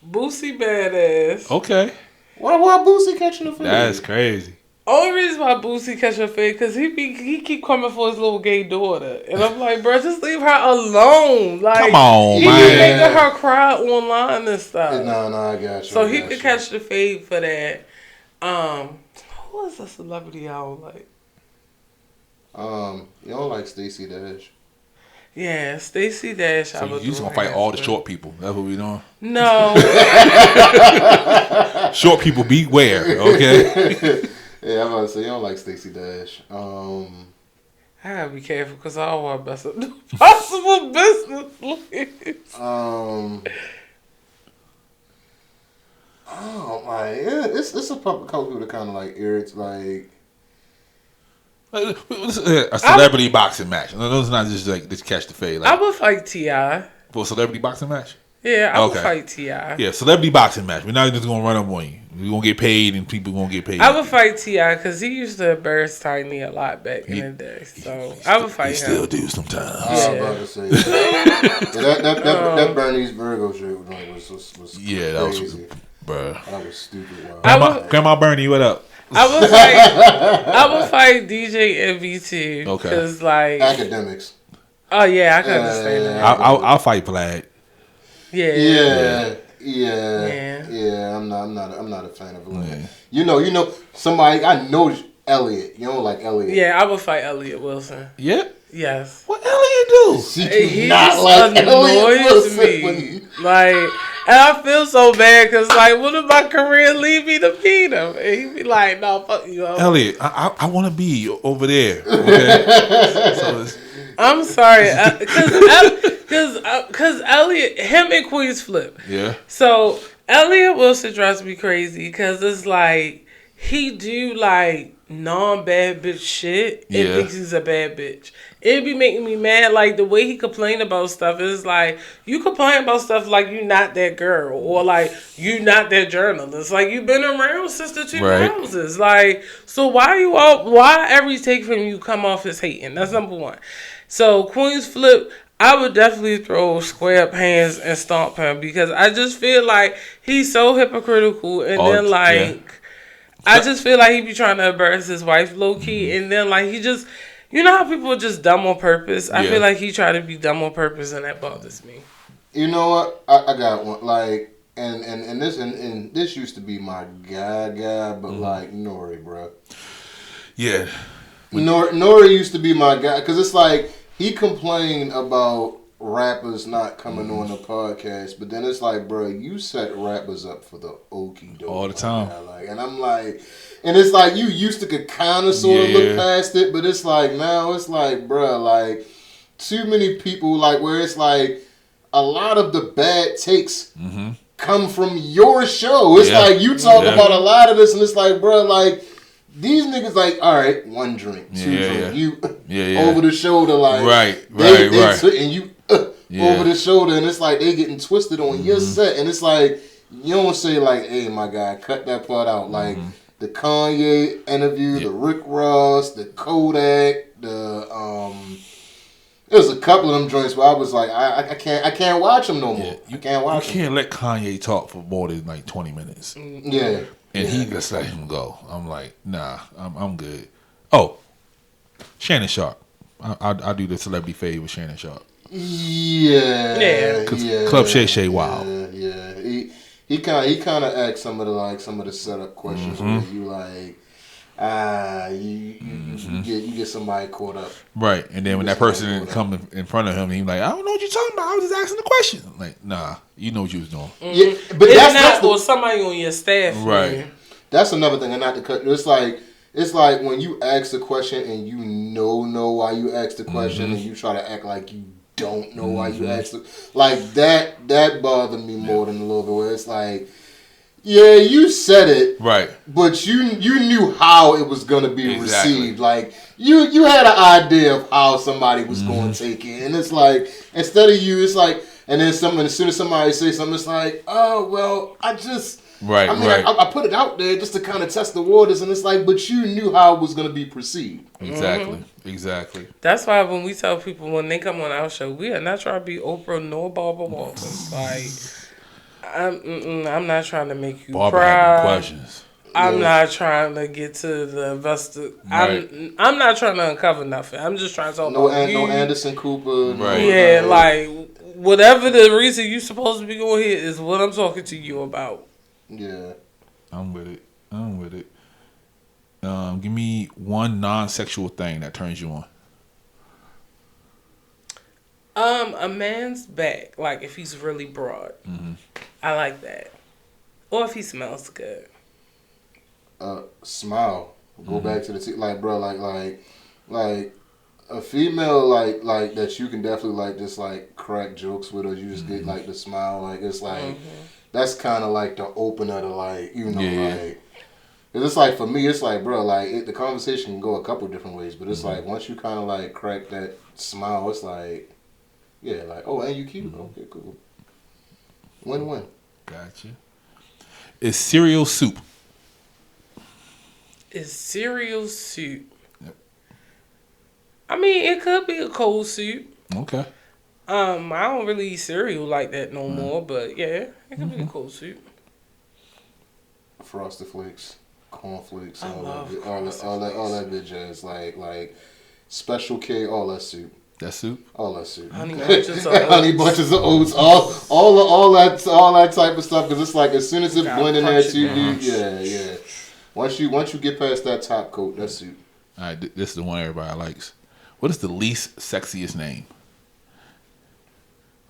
Boosie badass. Okay. Why Boosie catching the fade? That's crazy. Only reason why Boosie catch a fade because he keep coming for his little gay daughter, and I'm like, bro, just leave her alone. Like, come on, he man. be making her cry online and stuff. No, I got you. So he could catch the fade for that. Who was a celebrity I don't like? You don't like Stacey Dash? Yeah, Stacey Dash. So you just gonna fight all the short people? That's what we doing? No. Short people, beware. Okay. Yeah, I'm about to say you don't like Stacey Dash. I gotta be careful because I don't want to mess up the possible business. Please. Oh my, yeah, it's a public culture that kind of like irritates like. A celebrity boxing match. No, those not just like just catch the fade. Like, I would fight T.I. For a celebrity boxing match? Yeah, I would fight T.I. Yeah, celebrity boxing match. We're not just gonna run up on you. We're gonna get paid, and people gonna get paid. I would fight T.I. because he used to embarrass Tiny a lot back in the day. So I would fight him. Still do sometimes. I was about to say that Bernie's Virgo shit was yeah, that was bruh. That was stupid. Wow. Grandma Bernie, what up? I would fight DJ Envy too. Okay. Cause like academics. Oh yeah, I can understand that. I'll fight Vlad. Yeah. I'm not a fan of Vlad. Yeah. You know somebody. I know Elliot. You don't like Elliot. Yeah, I would fight Elliot Wilson. Yeah. Yes. What Elliot do? He not like Elliot Wilson. Me. Like, and I feel so bad because, like, what if my career lead me to beat him? And he'd be like, no, fuck you. Elliot, I want to be over there. Okay? I'm sorry. Because Elliot, him and Queens flip. Yeah. So, Elliot Wilson drives me crazy because it's like, he do, like, non-bad bitch shit and thinks he's a bad bitch. It be making me mad. Like, the way he complain about stuff is like, you complain about stuff like you not that girl or like you not that journalist. Like, you been around since the 2000s. Like, so why every take from you come off as hating? That's number one. So, Queen's Flip, I would definitely throw square up hands and stomp him because I just feel like he's so hypocritical. And then, like, I just feel like he be trying to embarrass his wife low key. And then, like, he just, you know how people are just dumb on purpose? I feel like he tried to be dumb on purpose, and that bothers me. You know what? I got one. Like, and this used to be my guy, but like Nori, bro. Yeah. Nori used to be my guy because it's like he complained about rappers not coming on the podcast, but then it's like, bro, you set rappers up for the okie doke all the time. Like, and I'm like, and it's like you used to could kind of sort of look past it, but it's like now it's like, bro, like too many people, like where it's like a lot of the bad takes come from your show. It's like you talk about a lot of this, and it's like, bro, like these niggas, like, all right, one drink, two drink, you over the shoulder, like right, and you over the shoulder, and it's like they getting twisted on your set, and it's like you don't say like, hey, my guy, cut that part out, like the Kanye interview, the Rick Ross, the Kodak, the there was a couple of them joints where I was like, I can't watch them no more. You can't watch them. You can't let Kanye talk for more than like 20 minutes. Yeah. And he just let him go. I'm like, nah, I'm good. Oh, Shannon Sharp. I'll do the celebrity fade with Shannon Sharp. Yeah. Club Shay Shay Wild. Yeah. He kind of asked some of the setup questions where you like, you get somebody caught up. Right. And then when that person come in front of him, he's like, I don't know what you're talking about. I was just asking the question. I'm like, nah, you know what you was doing. Yeah, but that's or somebody on your staff. Right. Man. That's another thing, and not to cut. It's like when you ask the question and you know why you asked the question, and you try to act like you don't know why you asked it. Like that bothered me more than a little bit. Where it's like, yeah, you said it, right, but you knew how it was gonna be received. Like you had an idea of how somebody was going to take it, and it's like instead of you, it's like, and then as soon as somebody says something, it's like, oh well, I just. Right, I put it out there just to kind of test the waters, and it's like, but you knew how it was going to be perceived. Exactly. That's why when we tell people when they come on our show, we are not trying to be Oprah nor Barbara Walters. Like, I'm not trying to make you Barbara cry. having questions. I'm not trying to get to the investor. Right. I'm not trying to uncover nothing. I'm just trying to talk about you. No Anderson Cooper. Right. Yeah, like whatever the reason you supposed to be going here is what I'm talking to you about. Yeah. I'm with it. Give me one non-sexual thing that turns you on. A man's back, like if he's really broad. I like that. Or if he smells good. Smile. Go back to the like, bro, like a female like that you can definitely like just like crack jokes with, or you just get like the smile, like it's like that's kind of like the opener to like, you know, like it's like for me, it's like, bro, like the conversation can go a couple different ways, but it's like once you kind of like crack that smile, it's like, yeah, like, oh, and you cute, okay, cool, win-win. Gotcha. Is cereal soup? Is cereal soup? Yep. I mean, it could be a cold soup. Okay. I don't really eat cereal like that no more, but yeah, it could be a cold soup. Frosted Flakes, cornflakes, all that bitch ass, like Special K, all that soup. That soup? All that soup. Honey bunches of oats. Honey bunches of oats, all that type of stuff. Because it's like as soon as it's blending there too, yeah. Once you get past that top coat, that's soup. All right, this is the one everybody likes. What is the least sexiest name?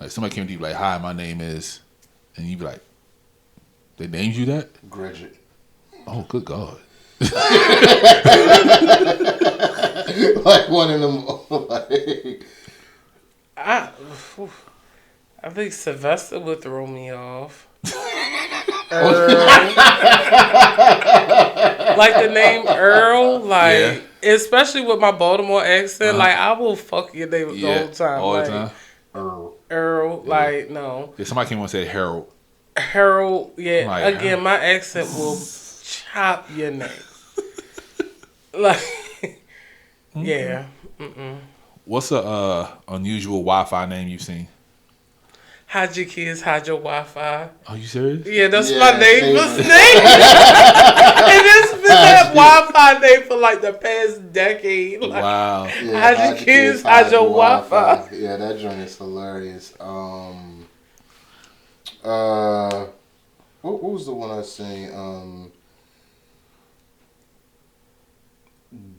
Like somebody came to you like, "Hi, my name is," and you be like, "They named you that?" Gretchen. Oh, good God. Like one of them, like. I think Sylvester would throw me off. Earl. Like the name Earl, like Especially with my Baltimore accent, like I will fuck your name the whole time. All like, the time. Earl, like no. Yeah, somebody came on and said Harold. Harold, yeah. Like, Again, my accent will chop your name. Like, yeah. What's a unusual Wi-Fi name you've seen? Hide your kids, hide your Wi-Fi. Are you serious? Yeah, that's Yeah, my neighbor's neighbor. name. And it's been that Wi-Fi name for like the past decade. Like, Wow. Yeah, hide your kids, hide your Wi-Fi. Yeah, that joint is hilarious. What was the one I seen?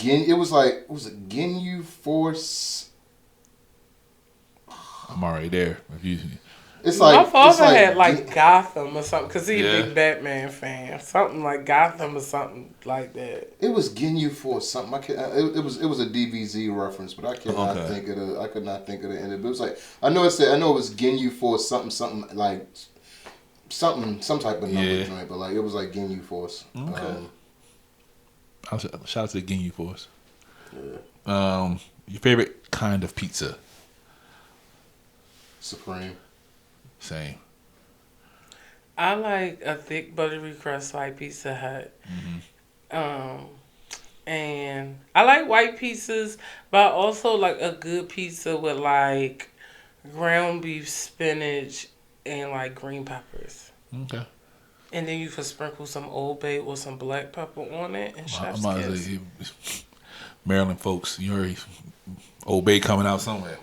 It was it Ginyu Force? I'm already there. It's like my father it's like had like Gotham or something because he's Yeah. a big Batman fan. Something like Gotham or something like that. It was Ginyu Force something. It was a DBZ reference, but I cannot think of the. I could not think of the end. But it was like I know it was Ginyu Force something like some type of number joint, but like it was like Ginyu Force. Okay. Shout out to the Ginyu Force. Yeah. Your favorite kind of pizza? Supreme. Same. I like a thick buttery crust like Pizza Hut. And I like white pizzas, but I also like a good pizza with like ground beef, spinach, and like green peppers. Okay. And then you can sprinkle some Old Bay or some black pepper on it and chef's I'm kiss. say, Maryland folks, you already Old Bay coming out somewhere.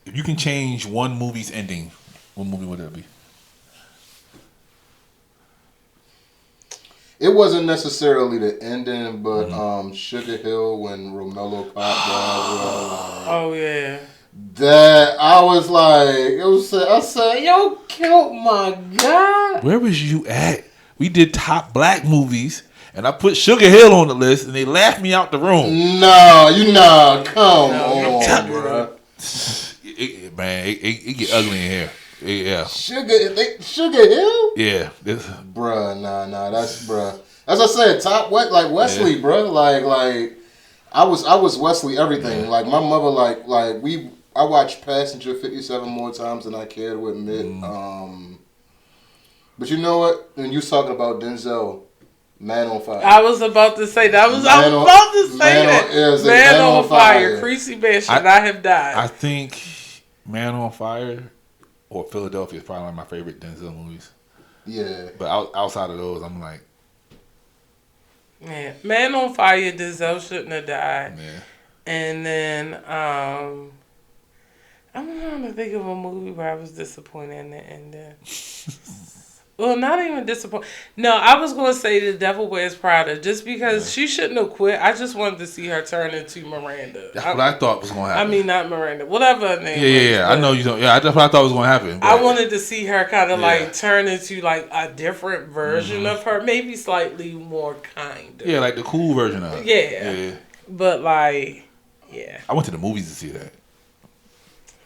If you can change one movie's ending, what movie would that be? It wasn't necessarily the ending, but Sugar Hill when Romello popped Oh yeah. that I was like, I said, yo, killed my God. Where was you at? We did top black movies, and I put Sugar Hill on the list, and they laughed me out the room. No, come on, bro. It get ugly in here. Yeah. Sugar Hill? Yeah. Bruh, nah, that's bruh. As I said, top what like Wesley, bruh. Like I was Wesley everything. Like my mother I watched Passenger 57 more times than I care to admit. But you know what? When you was talking about Denzel, Man on Fire. I was about to say that. Man on Fire. Creasy Man should not have died. I think Man on Fire or Philadelphia is probably one of my favorite Denzel movies. Yeah. But outside of those, I'm like, yeah. Man on Fire, Denzel shouldn't have died. yeah. And then I'm trying to think of a movie where I was disappointed in the ending. Well, not even disappointed. No, I was going to say The Devil Wears Prada just because she shouldn't have quit. I just wanted to see her turn into Miranda. That's what I thought was going to happen. I mean, not Miranda. Whatever her name Yeah. I know you don't. Yeah, that's what I thought was going to happen. I wanted to see her kind of like turn into like a different version of her. Maybe slightly more kind. Yeah, like the cool version of it. Yeah. But like, yeah. I went to the movies to see that.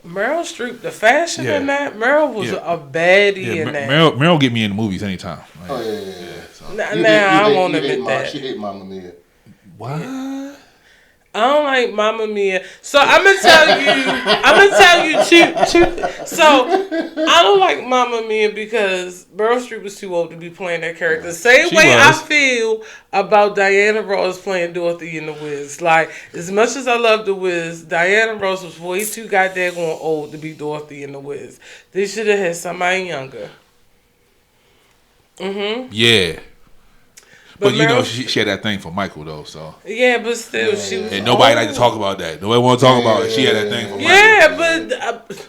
Meryl Streep, the fashion in that, Meryl was a baddie in that. Meryl get me in the movies anytime. Like, Oh, yeah. Now I won't admit that. She hate Mamma Mia. What? I don't like Mamma Mia. So I'm gonna tell you two. So I don't like Mamma Mia because Meryl Streep was too old to be playing that character. Same She way was. I feel about Diana Ross playing Dorothy in The Wiz. Like, as much as I love The Wiz, Diana Ross was way too goddamn old to be Dorothy in The Wiz. They should have had somebody younger. Yeah. But you know, Meryl- she had that thing for Michael though, so. Yeah, but still, she was. And nobody like to old. talk about that. Nobody want to talk about it. She had that thing for Michael. Yeah, but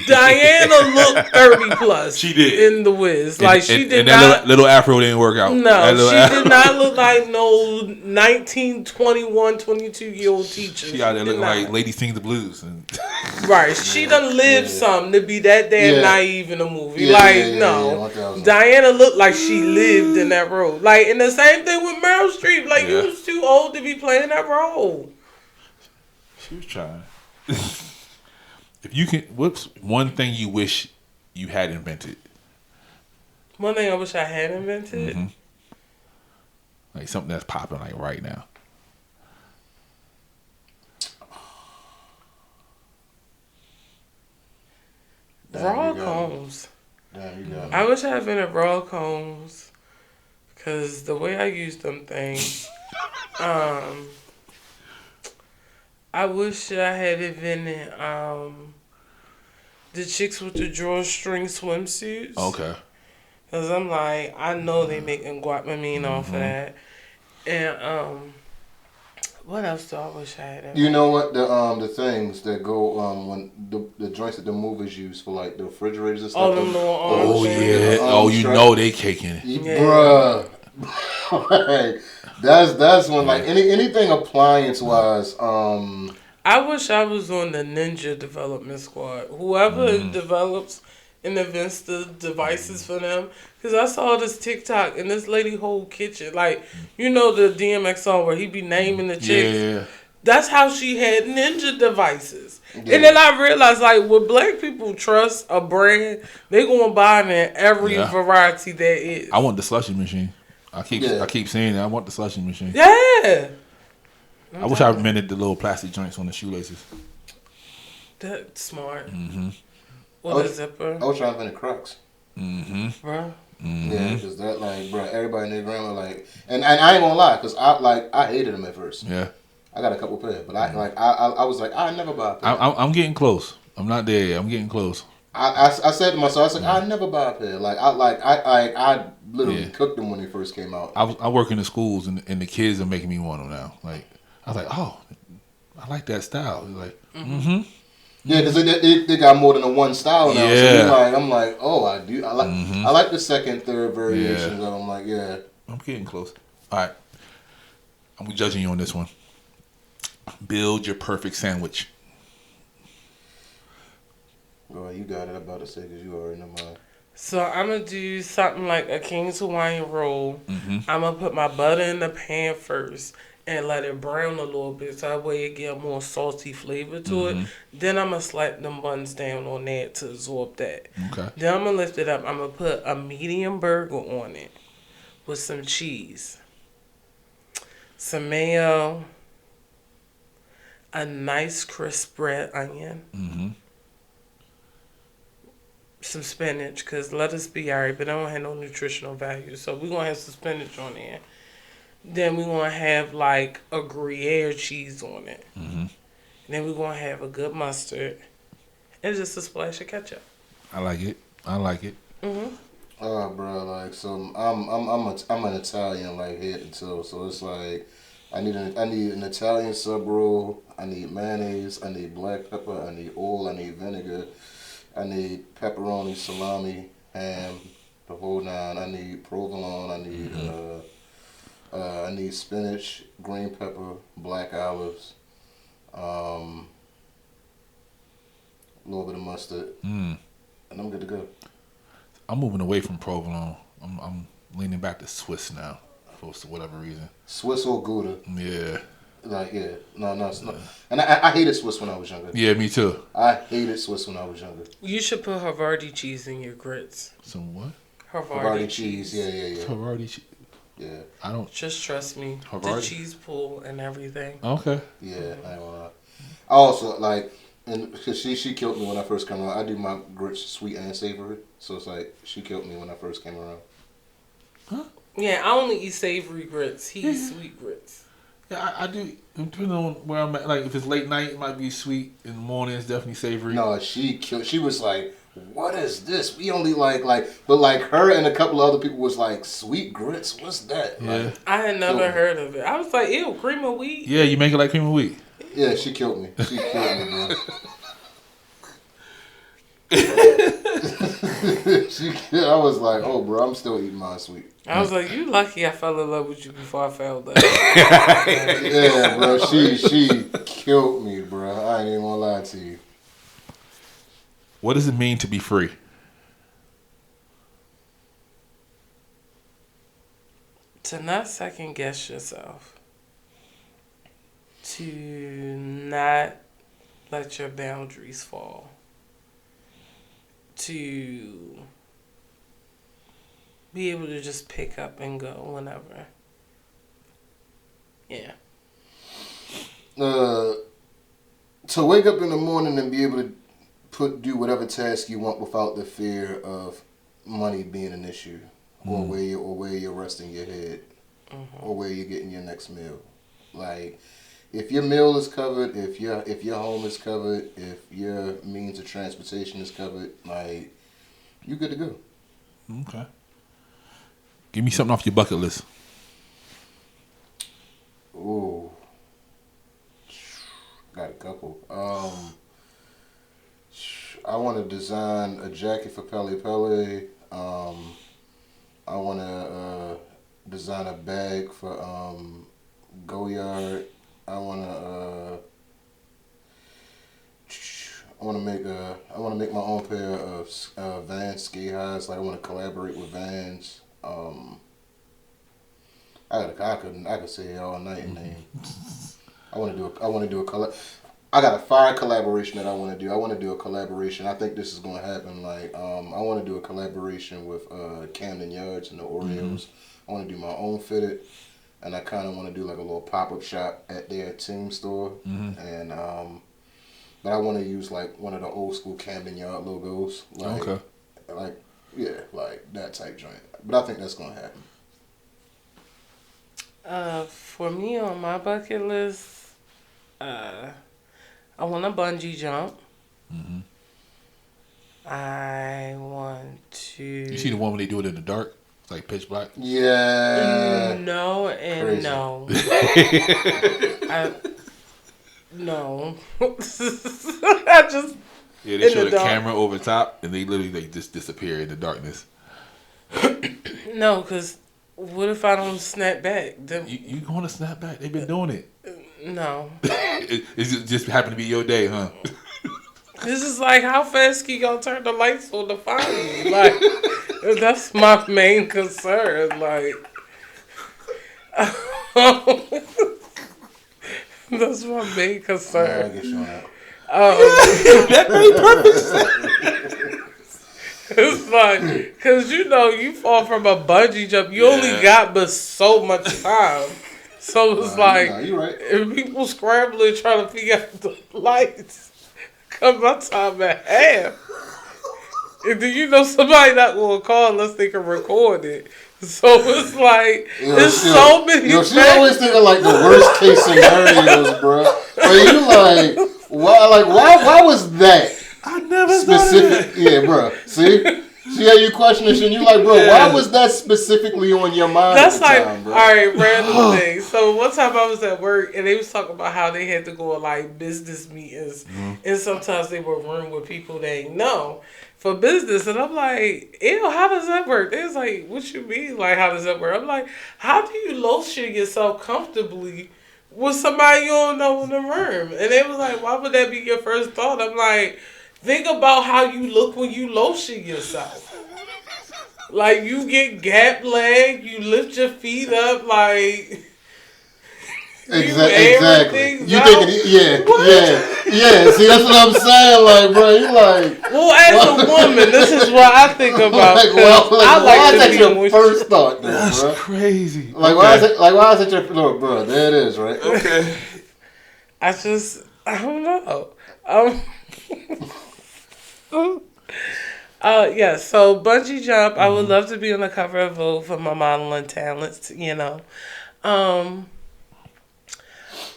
Diana looked 30 plus. She did. In The Wiz. Like, she did and not. that little afro didn't work out. No, she did not look like no 19, 21, 22-year-old teacher. She out there looking did like not. Lady Sings the Blues. And Right. She done lived something to be that damn naive in a movie. No. 1000. Diana looked like she lived in that role. Like, and the same thing with Meryl Streep. Like, you was too old to be playing that role. she was trying. If you can, what's one thing you wish you had invented? One thing I wish I had invented. Like something that's popping like right now. Raw combs. Damn, you got me. I wish I had been at raw combs, cause the way I use them things, I wish I had invented the chicks with the drawstring swimsuits. Okay. Cause I'm like, I know they making guapamine off of that, and what else do I wish I had? You know what, the things that go when the joints that the movers use for like the refrigerators and stuff. Oh, them little arm Oh things. yeah. Oh, you know they kicking it. Bruh. Like, that's when like anything appliance wise. I wish I was on the Ninja Development Squad. Whoever develops and invents the devices for them. Because I saw this TikTok and this lady whole kitchen. Like, you know the DMX song where he be naming the chicks? Yeah. That's how she had Ninja devices. Yeah. And then I realized, like, when black people trust a brand, they going to buy it in every variety there is. I want the slushy machine. I keep saying that. I want the slushy machine. Yeah. I wish I invented the little plastic joints on the shoelaces. That's smart. Mm-hmm. Or the zipper. I was trying to invent Crocs. Mm-hmm. Bruh. Mm-hmm. Yeah, because that like, bro, everybody in their grandma like, and I ain't gonna lie, because I hated them at first. Yeah. I got a couple pair, but I was like, I never buy a pair. I'm getting close. I'm not there yet. I'm getting close. I said to myself, I was like, I never buy a pair. Like I literally cooked them when they first came out. I work in the schools and the kids are making me want them now. Like I was like, oh, I like that style. They're like, Yeah, because they got more than a one style now. Yeah. So I'm like, oh, I do. I like the second, third variations of them. I'm like, yeah. I'm getting close. All right. I'm judging you on this one. Build your perfect sandwich. Well, you got it. I'm about to say because you already know mine. So I'm going to do something like a King's Hawaiian roll. I'm going to put my butter in the pan first and let it brown a little bit so that way it get a more salty flavor to it. Then I'm going to slap them buns down on that to absorb that. Okay. Then I'm going to lift it up. I'm going to put a medium burger on it with some cheese, some mayo, a nice crisp red onion, some spinach, because lettuce be alright, but I don't have no nutritional value. So we're going to have some spinach on there. Then we're going to have like a Gruyere cheese on it. Then we're going to have a good mustard and just a splash of ketchup. I like it. I like it. Oh, bro, like, so I'm an Italian like head and toe, so it's like I need an Italian sub roll. I need mayonnaise. I need black pepper. I need oil. I need vinegar. I need pepperoni, salami, ham, the whole nine. I need provolone. I need spinach, green pepper, black olives, a little bit of mustard, and I'm good to go. I'm moving away from provolone. I'm leaning back to Swiss now, for whatever reason. Swiss or Gouda. Yeah. Like, yeah. No, it's not. And I hated Swiss when I was younger. Yeah, me too. I hated Swiss when I was younger. You should put Havarti cheese in your grits. Some what? Havarti cheese. Yeah. Havarti cheese. Yeah. I don't. Just trust me. Havarti? The cheese pool and everything. Okay. Yeah, I ain't gonna lie. I also, like, and cause she killed me when I first came around. I do my grits sweet and savory. So it's like, she killed me when I first came around. Huh? Yeah, I only eat savory grits. He eats sweet grits. Yeah, I do. Depending on where I'm at, like if it's late night, it might be sweet. In the morning, it's definitely savory. No, she killed. She was like, "What is this? We only like." But like her and a couple of other people was like, "Sweet grits? What's that?" Yeah. Like, I had never heard of it. I was like, ew, cream of wheat? Yeah, you make it like cream of wheat. yeah, she killed me. She killed me, bro. I was like, "Oh, bro, I'm still eating mine sweet." I was like, you lucky I fell in love with you before I fell down. Yeah, bro, she killed me, bro. I ain't even gonna lie to you. What does it mean to be free? To not second guess yourself. To not let your boundaries fall. To be able to just pick up and go whenever. Yeah. To wake up in the morning and be able to do whatever task you want without the fear of money being an issue, or where you're resting your head, or where you're getting your next meal. Like, if your meal is covered, if your home is covered, if your means of transportation is covered, like, you good to go. Okay. Give me something off your bucket list. Ooh. Got a couple. I want to design a jacket for Pele Pele. I want to design a bag for Goyard. I want to make my own pair of Vans ski highs. Like, I want to collaborate with Vans. I could sit here all night and name. I want to do a color. I got a fire collaboration that I want to do. I want to do a collaboration. I think this is going to happen. Like, I want to do a collaboration with Camden Yards and the Oreos. I want to do my own fitted, and I kind of want to do like a little pop-up shop at their team store. And but I want to use like one of the old school Camden Yard logos. Like, like that type joint. But I think that's going to happen. For me on my bucket list, I want a bungee jump. I want to. You see the one when they do it in the dark? It's like pitch black. Yeah. No and Crazy. no. No. I just. Yeah, they show the dark. camera over top, and they literally just disappear in the darkness. No, because what if I don't snap back? You going to snap back? They've been doing it. No. It just happened to be your day, huh? This is like, how fast can y'all turn the lights on to find me? Like, that's my main concern. Like, that's my main concern. I get you on that. That made perfect sense. It's like, because you fall from a bungee jump, you only got but so much time. So it's like, you're right. if people scrambling trying to figure out the lights, come my time at half. And then somebody not going to call unless they can record it. So it's like, there's so many she always think of like the worst case scenarios, bro. But you like, why was that? I never Specific, yeah, bro. See how you questioning shit? You like, bro, why was that specifically on your mind? That's at the like, time, bro? all right, random thing. So one time I was at work and they was talking about how they had to go to like business meetings, and sometimes they would room with people they ain't know for business, and I'm like, ew, how does that work? They was like, what you mean? Like, how does that work? I'm like, how do you lotion yourself comfortably with somebody you don't know in the room? And they was like, why would that be your first thought? I'm like, think about how you look when you lotion yourself. Like, you get gap leg, you lift your feet up, like... Exactly. You thinking, yeah. See, that's what I'm saying. Like, bro, you like... Well, as a woman, this is what I think about. why is that your first thought, though, That's bro? crazy. Like, why is it your... Look, bro, there it is, right? Okay. I don't know. Yeah, so bungee jump, I would love to be on the cover of Vogue for my modeling talents,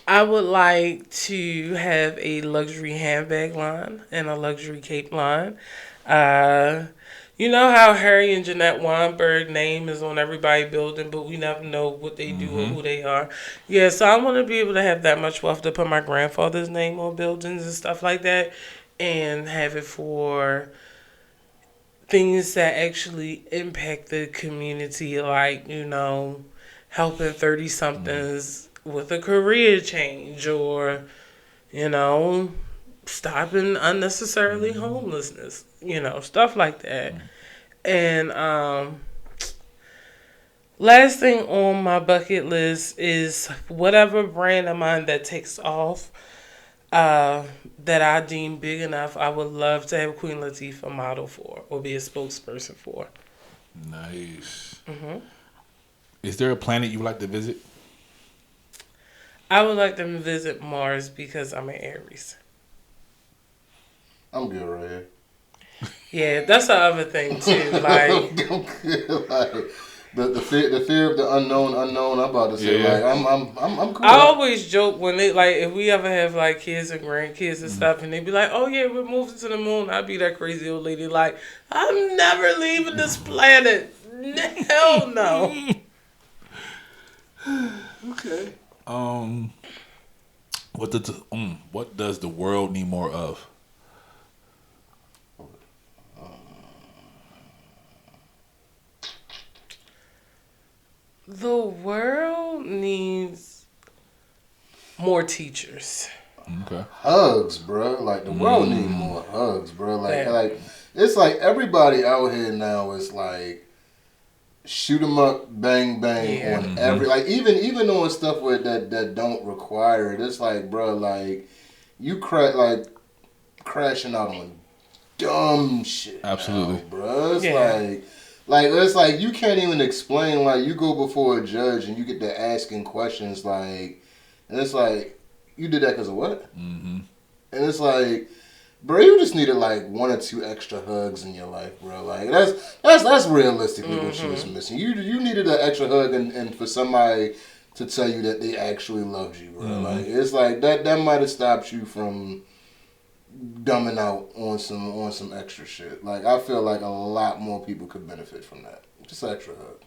I would like to have a luxury handbag line and a luxury cape line. You know how Harry and Jeanette Weinberg name is on everybody's building, but we never know what they do or who they are. Yeah, so I want to be able to have that much wealth to put my grandfather's name on buildings and stuff like that, and have it for things that actually impact the community, like, helping 30-somethings with a career change, or, stopping unnecessarily homelessness, stuff like that. And last thing on my bucket list is whatever brand of mine that takes off, that I deem big enough, I would love to have Queen Latifah model for or be a spokesperson for. Nice. Is there a planet you would like to visit? I would like them to visit Mars because I'm an Aries. I'm good right here. Yeah, that's the other thing too. Like, I'm good. Like the fear of the unknown. I'm about to say Yeah. like I'm cool. I always joke when they like if we ever have like kids and grandkids and stuff, and they be like, "Oh yeah, we're moving to the moon." I'd be that crazy old lady like, "I'm never leaving this planet. Hell no." Okay. What does the world need more of? The world needs more teachers. Okay. Hugs, bro. Like the world need more hugs, bro. Like it's like everybody out here now is like shoot 'em up, bang bang Yeah. on every like even on stuff with that don't require it. It's like, bro, like you crashing out on dumb shit. Absolutely. now, bro. It's Yeah. like it's like you can't even explain. Like you go before a judge and you get to asking questions like, and it's like you did that because of what? Mm-hmm. And it's like, bro, you just needed like 1 or 2 extra hugs in your life, bro. Like that's realistically what you was missing. You needed an extra hug and for somebody to tell you that they actually loved you, bro. Like it's like that might have stopped you from dumbing out on some extra shit. Like I feel like a lot more people could benefit from that. Just an extra hug.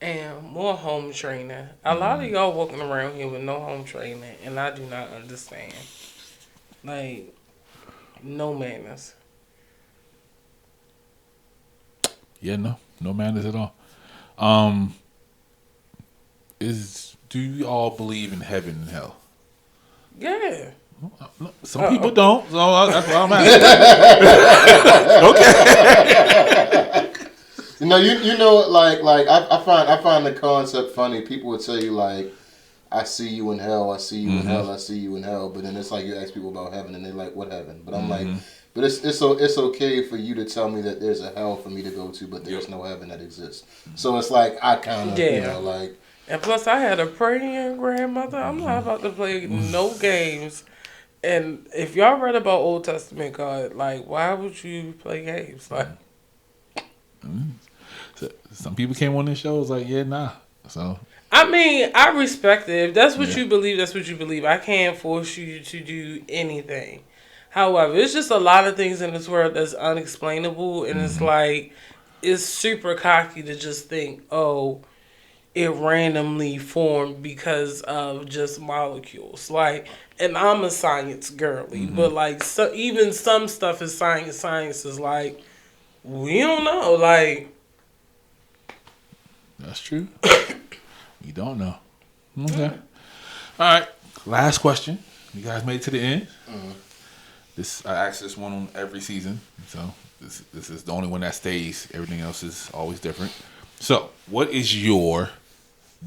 And more home training. A lot of y'all walking around here with no home training, and I do not understand. Like, no manners. Yeah, no manners at all. Do you all believe in heaven and hell? Yeah. Some people don't, so that's why I'm asking. You know, like I find the concept funny. People would tell you like, I see you in hell, I see you in hell, I see you in hell. But then it's like you ask people about heaven and they're like, what heaven? But I'm like, but it's okay for you to tell me that there's a hell for me to go to, but there's no heaven that exists. So it's like I kind of you know like. And plus, I had a praying grandmother. I'm not about to play no games. And if y'all read about Old Testament God, like, why would you play games? Like, So, some people came on this show was like, yeah, nah. So I mean, I respect it. If that's what you believe, that's what you believe. I can't force you to do anything. However, it's just a lot of things in this world that's unexplainable, and it's like it's super cocky to just think, oh, it randomly formed because of just molecules. Like, and I'm a science girly, but like, so even some stuff is science. Science is like, we don't know. Like, that's true. You don't know. Okay. All right. Last question. You guys made it to the end. I ask this one on every season, so this is the only one that stays. Everything else is always different. So, what is your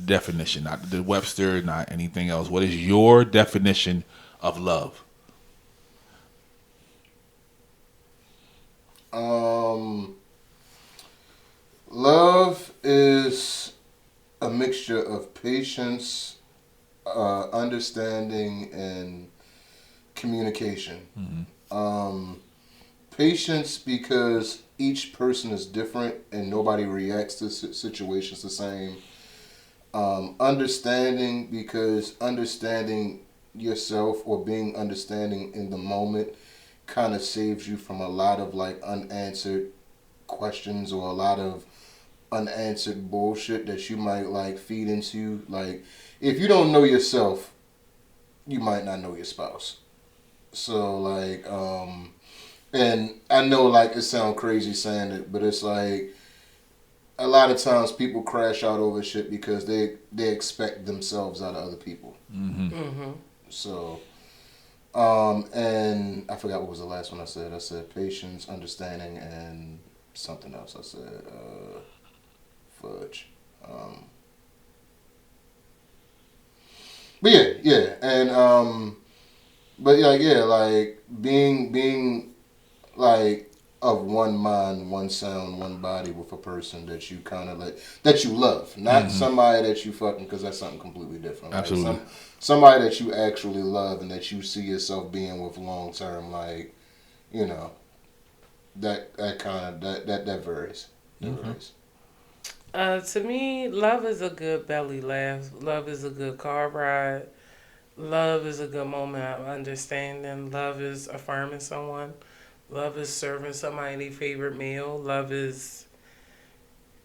definition? Not the Webster, not anything else. What is your definition of love? Love is a mixture of patience, understanding, and communication. Patience because each person is different and nobody reacts to situations the same. Understanding because understanding yourself or being understanding in the moment kind of saves you from a lot of like unanswered questions or a lot of unanswered bullshit that you might like feed into. Like if you don't know yourself, you might not know your spouse. So like and I know like it sounds crazy saying it, but it's like a lot of times people crash out over shit because they expect themselves out of other people. So and I forgot what was the last one I said. I said patience, understanding, and something else. I said fudge. But yeah, and but like being like of one mind, one sound, one body with a person that you kind of like, that you love, not somebody that you fucking, because that's something completely different. Absolutely. Like somebody that you actually love and that you see yourself being with long term. Like, you know, that kind of that varies. To me, love is a good belly laugh. Love is a good car ride. Love is a good moment of understanding. Love is affirming someone. Love is serving somebody their favorite meal. Love is,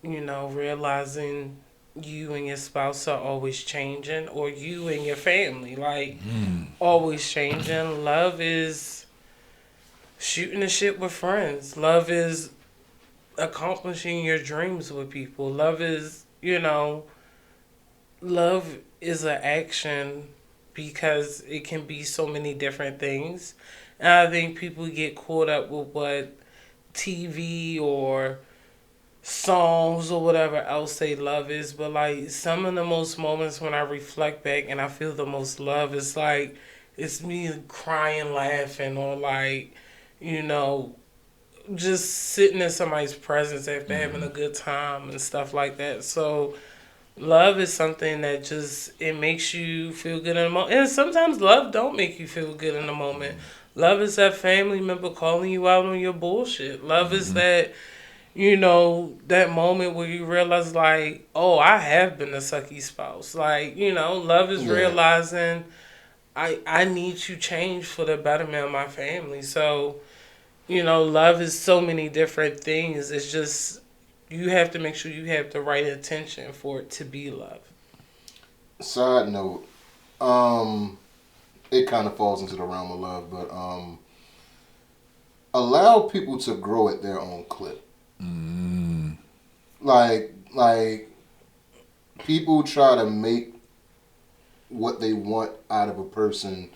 realizing you and your spouse are always changing, or you and your family, like, always changing. Love is shooting the shit with friends. Love is accomplishing your dreams with people. Love is, love is an action because it can be so many different things. And I think people get caught up with what TV or songs or whatever else they love is. But like some of the most moments when I reflect back and I feel the most love is like it's me crying, laughing, or like, just sitting in somebody's presence after having a good time and stuff like that. So love is something that just, it makes you feel good in the moment. And sometimes love don't make you feel good in the moment. Love is that family member calling you out on your bullshit. Love is that, that moment where you realize like, oh, I have been a sucky spouse. Like, love is realizing I need to change for the betterment of my family. So, love is so many different things. It's just, you have to make sure you have the right intention for it to be love. Side note, it kind of falls into the realm of love, but allow people to grow at their own clip. Like people try to make what they want out of a person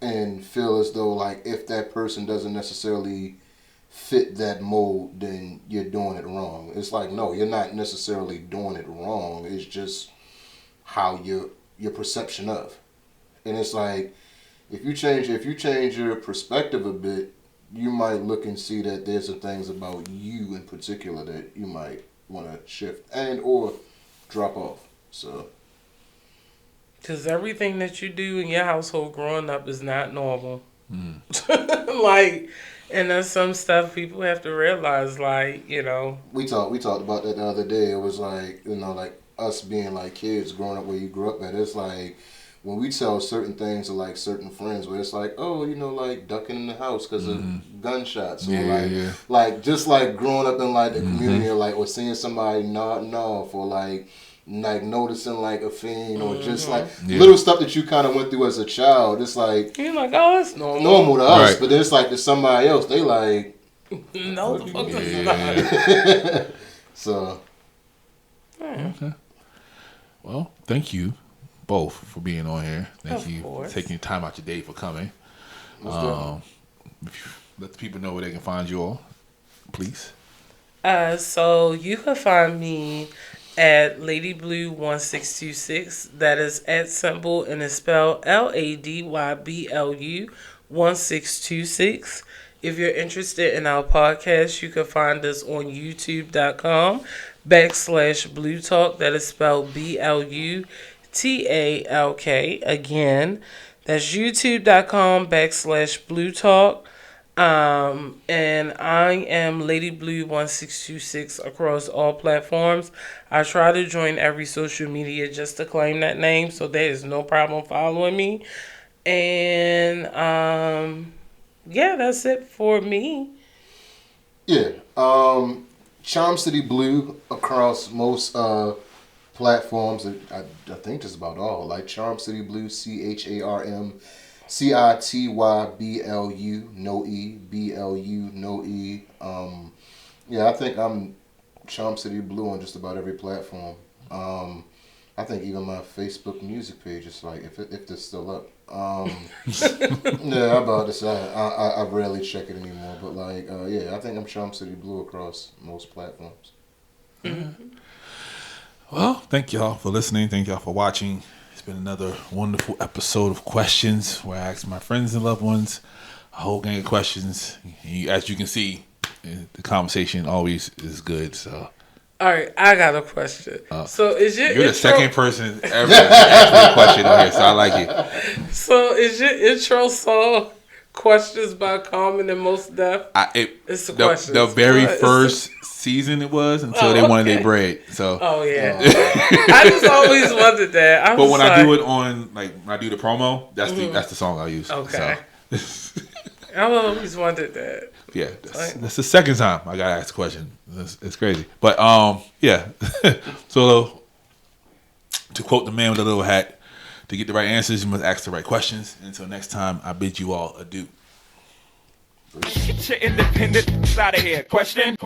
and feel as though like if that person doesn't necessarily fit that mold, then you're doing it wrong. It's like, no, you're not necessarily doing it wrong. It's just how your perception of. And it's like if you change your perspective a bit, you might look and see that there's some things about you in particular that you might want to shift and or drop off. So because everything that you do in your household growing up is not normal. Like, and there's some stuff people have to realize, like, We talked about that the other day. It was like, like us being like kids growing up where you grew up at. It's like when we tell certain things to like certain friends where it's like, oh, like ducking in the house because of gunshots. Or like just like growing up in like the community or like, or seeing somebody nodding off or like noticing like a fiend or just like little stuff that you kind of went through as a child. It's like you're like, oh, it's normal to us, right. But it's like to somebody else, they like no, the fuck is not. So okay. Well, thank you both for being on here. Thank you for taking time out your day for coming. Let the people know where they can find you all, please. So you can find me at Lady Blu 1626. That is at symbol and it's spelled LADYBLU 1626. If you're interested in our podcast, you can find us on youtube.com/Blue Talk. That is spelled BLUTALK. Again, that's youtube.com/Blue Talk. And I am Lady Blu 1626 across all platforms. I try to join every social media just to claim that name, so there is no problem following me. And that's it for me. Yeah. Charm City Blue across most platforms. I think just about all. Like Charm City Blue, CHARM CITYBLU, no E, BLU, no E. I think I'm Charm City Blue on just about every platform. I think even my Facebook music page is like, if it's still up. I'm about to say, I rarely check it anymore. But like, I think I'm Charm City Blue across most platforms. Well, thank y'all for listening. Thank y'all for watching. It's been another wonderful episode of Questions where I ask my friends and loved ones a whole gang of questions. As you can see, the conversation always is good. So. All right, I got a question. So is your You're the intro, second person ever to ask me a question on here, so I like it. So is your intro song questions by Common and Most Def? It's the questions. The very What? first season it was until they wanted their bread. So. Oh yeah. I just always wondered that. But when I do it on when I do the promo, that's the song I use. Okay. So. I always wondered that. Yeah, that's the second time I got asked a question. It's crazy, but yeah. So to quote the man with the little hat, to get the right answers, you must ask the right questions. Until next time, I bid you all adieu. Get your independent out of here. Question.